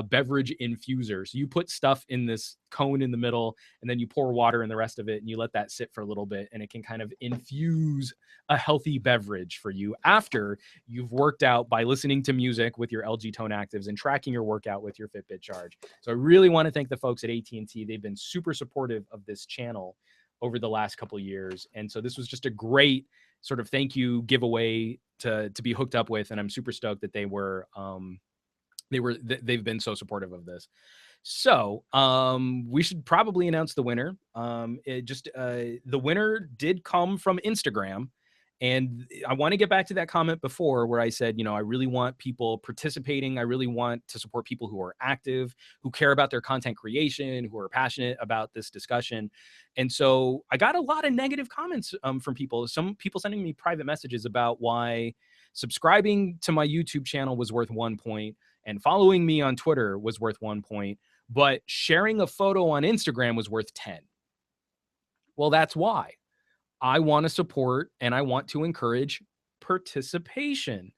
beverage infuser. So you put stuff in this cone in the middle, and then you pour water in the rest of it, and you let that sit for a little bit, and it can kind of infuse a healthy beverage for you after you've worked out by listening to music with your LG Tone Actives and tracking your workout with your Fitbit Charge. So I really want to thank the folks at AT&T. They've been super supportive of this channel over the last couple of years. And so this was just a great sort of thank you giveaway to be hooked up with. And I'm super stoked that they've been so supportive of this. So we should probably announce the winner. The winner did come from Instagram. And I want to get back to that comment before where I said, you know, I really want people participating. I really want to support people who are active, who care about their content creation, who are passionate about this discussion. And so I got a lot of negative comments from people, some people sending me private messages about why subscribing to my YouTube channel was worth 1 point and following me on Twitter was worth 1 point, but sharing a photo on Instagram was worth 10. Well, that's why. I want to support and I want to encourage participation.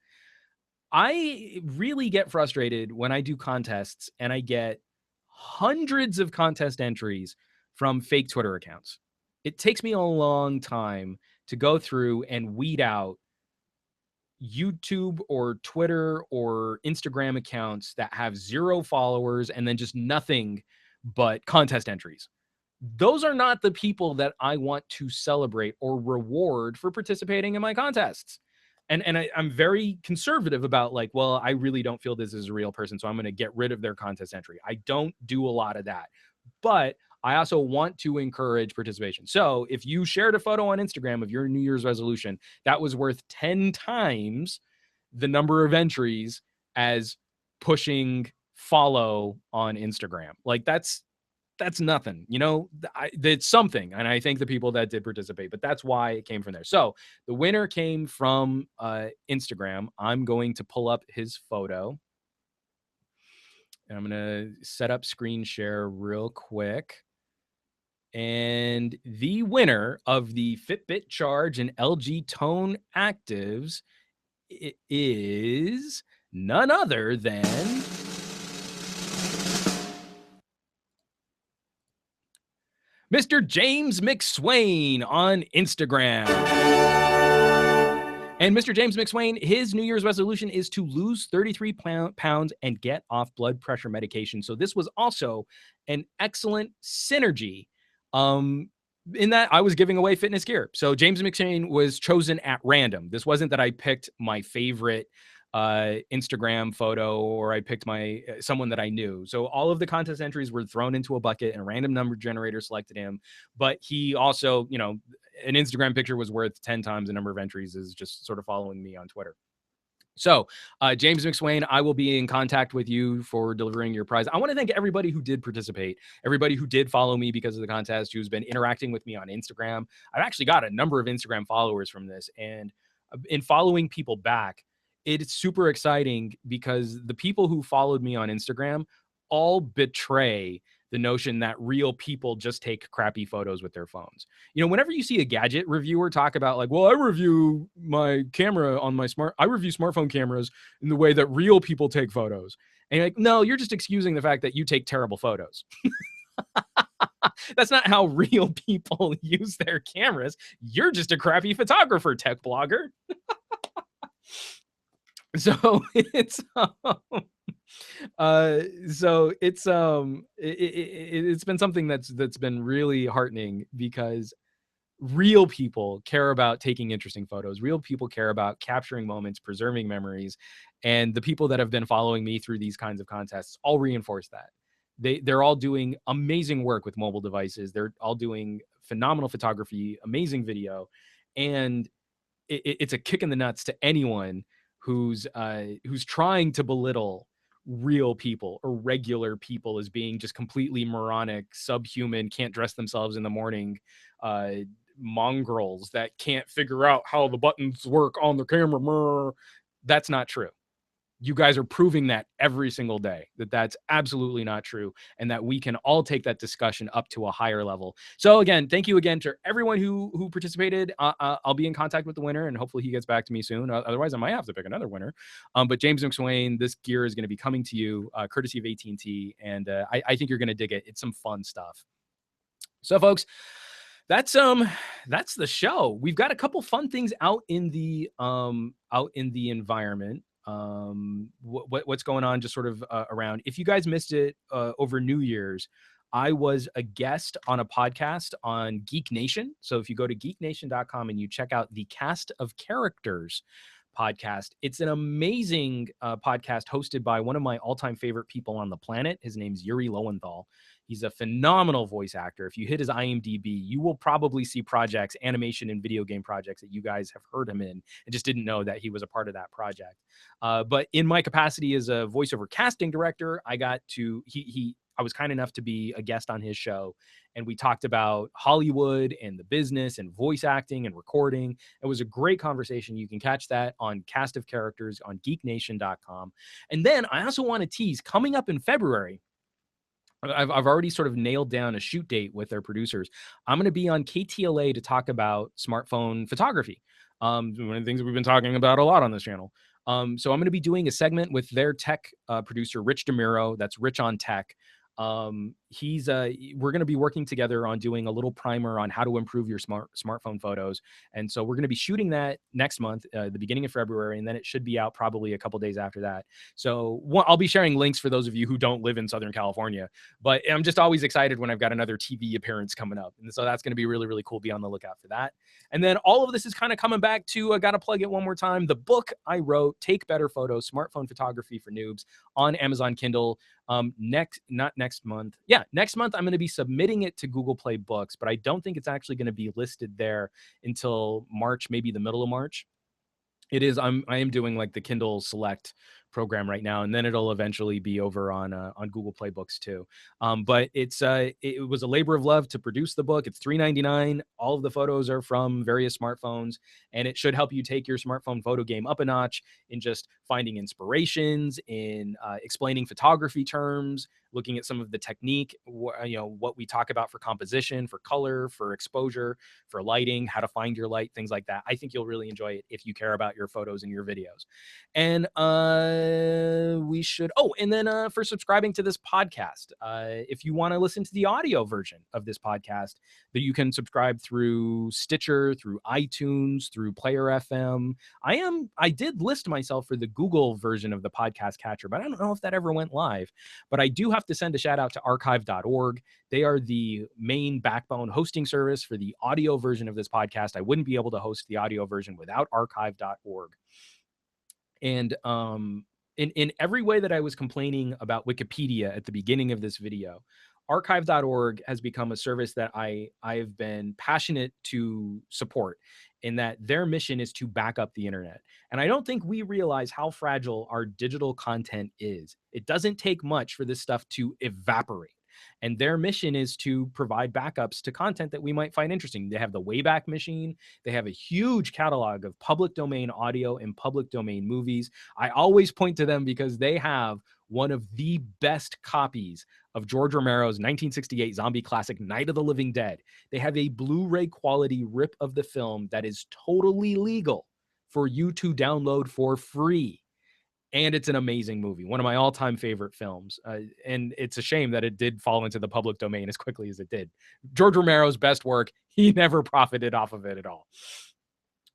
I really get frustrated when I do contests and I get hundreds of contest entries from fake Twitter accounts. It takes me a long time to go through and weed out YouTube or Twitter or Instagram accounts that have 0 followers and then just nothing but contest entries. Those are not the people that I want to celebrate or reward for participating in my contests. And I'm very conservative about like, well, I really don't feel this is a real person, so I'm going to get rid of their contest entry. I don't do a lot of that. But I also want to encourage participation. So if you shared a photo on Instagram of your New Year's resolution, that was worth 10 times the number of entries as pushing follow on Instagram. Like that's nothing, you know, it's something. And I thank the people that did participate, but that's why it came from there. So the winner came from Instagram. I'm going to pull up his photo and I'm going to set up screen share real quick. And the winner of the Fitbit Charge and LG Tone Actives is none other than Mr. James McSwain on Instagram. And Mr. James McSwain, his New Year's resolution is to lose 33 pounds and get off blood pressure medication. So this was also an excellent synergy in that I was giving away fitness gear. So James McSwain was chosen at random. This wasn't that I picked my favorite Instagram photo or I picked my someone that I knew. So all of the contest entries were thrown into a bucket and a random number generator selected him. But he also, you know, an Instagram picture was worth 10 times the number of entries is just sort of following me on Twitter. So, James McSwain, I will be in contact with you for delivering your prize. I want to thank everybody who did participate, everybody who did follow me because of the contest, who's been interacting with me on Instagram. I've actually got a number of Instagram followers from this, and in following people back, it's super exciting because the people who followed me on Instagram all betray the notion that real people just take crappy photos with their phones. You know, whenever you see a gadget reviewer talk about like, well, I review my camera on my I review smartphone cameras in the way that real people take photos. And you're like, no, you're just excusing the fact that you take terrible photos. That's not how real people use their cameras. You're just a crappy photographer, tech blogger. So it's it's been something that's been really heartening because real people care about taking interesting photos. Real people care about capturing moments, preserving memories, and the people that have been following me through these kinds of contests all reinforce that. They're all doing amazing work with mobile devices. They're all doing phenomenal photography, amazing video, and it's a kick in the nuts to anyone who's trying to belittle real people or regular people as being just completely moronic, subhuman, can't dress themselves in the morning, mongrels that can't figure out how the buttons work on the camera. That's not true. You guys are proving that every single day, that that's absolutely not true, and that we can all take that discussion up to a higher level. So again, thank you again to everyone who participated. I'll be in contact with the winner, and hopefully he gets back to me soon. Otherwise, I might have to pick another winner. But James McSwain, this gear is going to be coming to you courtesy of AT&T, and I think you're going to dig it. It's some fun stuff. So, folks, that's the show. We've got a couple fun things out in the environment. What's going on just sort of around. If you guys missed it over New Year's, I was a guest on a podcast on Geek Nation. So if you go to geeknation.com and you check out the Cast of Characters podcast, it's an amazing podcast hosted by one of my all-time favorite people on the planet. His name's Yuri Lowenthal. He's a phenomenal voice actor. If you hit his IMDb, you will probably see projects, animation and video game projects that you guys have heard him in and just didn't know that he was a part of that project. But in my capacity as a voiceover casting director, I was kind enough to be a guest on his show, and we talked about Hollywood and the business and voice acting and recording. It was a great conversation. You can catch that on Cast of Characters on geeknation.com. And then I also want to tease, coming up in February, I've already sort of nailed down a shoot date with their producers. I'm going to be on KTLA to talk about smartphone photography. One of the things that we've been talking about a lot on this channel. So I'm going to be doing a segment with their tech producer, Rich DeMiro. That's Rich on Tech. We're going to be working together on doing a little primer on how to improve your smartphone photos. And so we're going to be shooting that next month, the beginning of February, and then it should be out probably a couple days after that. So I'll be sharing links for those of you who don't live in Southern California, but I'm just always excited when I've got another TV appearance coming up. And so that's going to be really, really cool. Be on the lookout for that. And then all of this is kind of coming back to, I got to plug it one more time, the book I wrote, Take Better Photos, Smartphone Photography for Noobs, on Amazon Kindle. Next month I'm going to be submitting it to Google Play Books, but I don't think it's actually going to be listed there until March, maybe the middle of March. It is. I am doing like the Kindle Select program right now, and then it'll eventually be over on Google Play Books too. But it was a labor of love to produce the book. It's $3.99. All of the photos are from various smartphones, and it should help you take your smartphone photo game up a notch in just finding inspirations, in explaining photography terms, looking at some of the technique, what we talk about for composition, for color, for exposure, for lighting, how to find your light, things like that. I think you'll really enjoy it if you care about your photos and your videos. And for subscribing to this podcast, if you want to listen to the audio version of this podcast, that you can subscribe through Stitcher, through iTunes, through Player FM. I did list myself for the Google version of the podcast catcher, but I don't know if that ever went live. But I do have to send a shout out to archive.org. They are the main backbone hosting service for the audio version of this podcast. I wouldn't be able to host the audio version without archive.org. And in every way that I was complaining about Wikipedia at the beginning of this video, archive.org has become a service that I've been passionate to support, in that their mission is to back up the internet. And I don't think we realize how fragile our digital content is. It doesn't take much for this stuff to evaporate. And their mission is to provide backups to content that we might find interesting. They have the Wayback Machine. They have a huge catalog of public domain audio and public domain movies. I always point to them because they have one of the best copies of George Romero's 1968 zombie classic, Night of the Living Dead. They have a Blu-ray quality rip of the film that is totally legal for you to download for free. And it's an amazing movie, one of my all-time favorite films. And it's a shame that it did fall into the public domain as quickly as it did. George Romero's best work, he never profited off of it at all.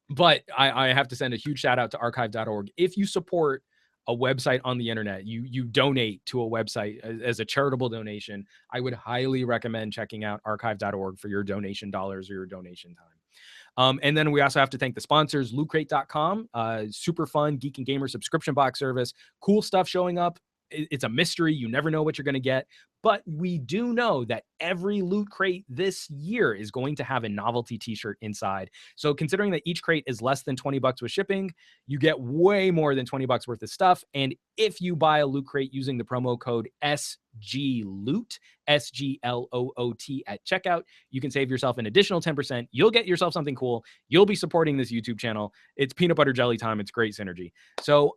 But I have to send a huge shout out to archive.org. If you support a website on the internet, you donate to a website as a charitable donation, I would highly recommend checking out archive.org for your donation dollars or your donation time. And then we also have to thank the sponsors, lootcrate.com, super fun geek and gamer subscription box service, cool stuff showing up it's a mystery. You never know what you're going to get. But we do know that every Loot Crate this year is going to have a novelty t-shirt inside. So considering that each crate is less than $20 with shipping, you get way more than $20 worth of stuff. And if you buy a Loot Crate using the promo code SGLOOT, SGLOOT at checkout, you can save yourself an additional 10%. You'll get yourself something cool. You'll be supporting this YouTube channel. It's peanut butter jelly time. It's great synergy. So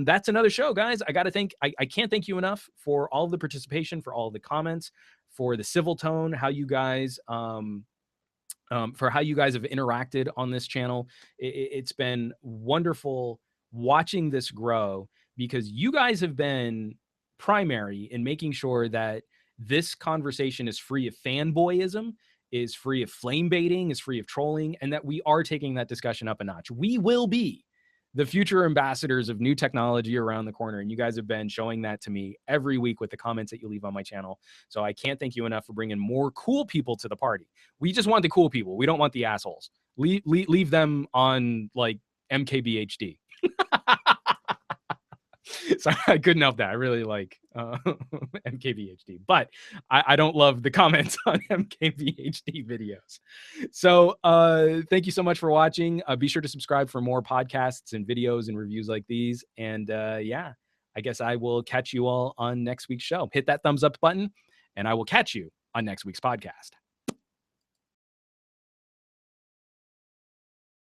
that's another show, guys. I got to thank, I can't thank you enough for all of the participation, for all of the comments, for the civil tone, how you guys, for how you guys have interacted on this channel. It's been wonderful watching this grow, because you guys have been primary in making sure that this conversation is free of fanboyism, is free of flame baiting, is free of trolling, and that we are taking that discussion up a notch. We will be the future ambassadors of new technology around the corner. And you guys have been showing that to me every week with the comments that you leave on my channel. So I can't thank you enough for bringing more cool people to the party. We just want the cool people. We don't want the assholes. Leave them on like MKBHD. So I couldn't help that. I really like MKBHD, but I don't love the comments on MKBHD videos. So thank you so much for watching. Be sure to subscribe for more podcasts and videos and reviews like these. And yeah, I guess I will catch you all on next week's show. Hit that thumbs up button, and I will catch you on next week's podcast.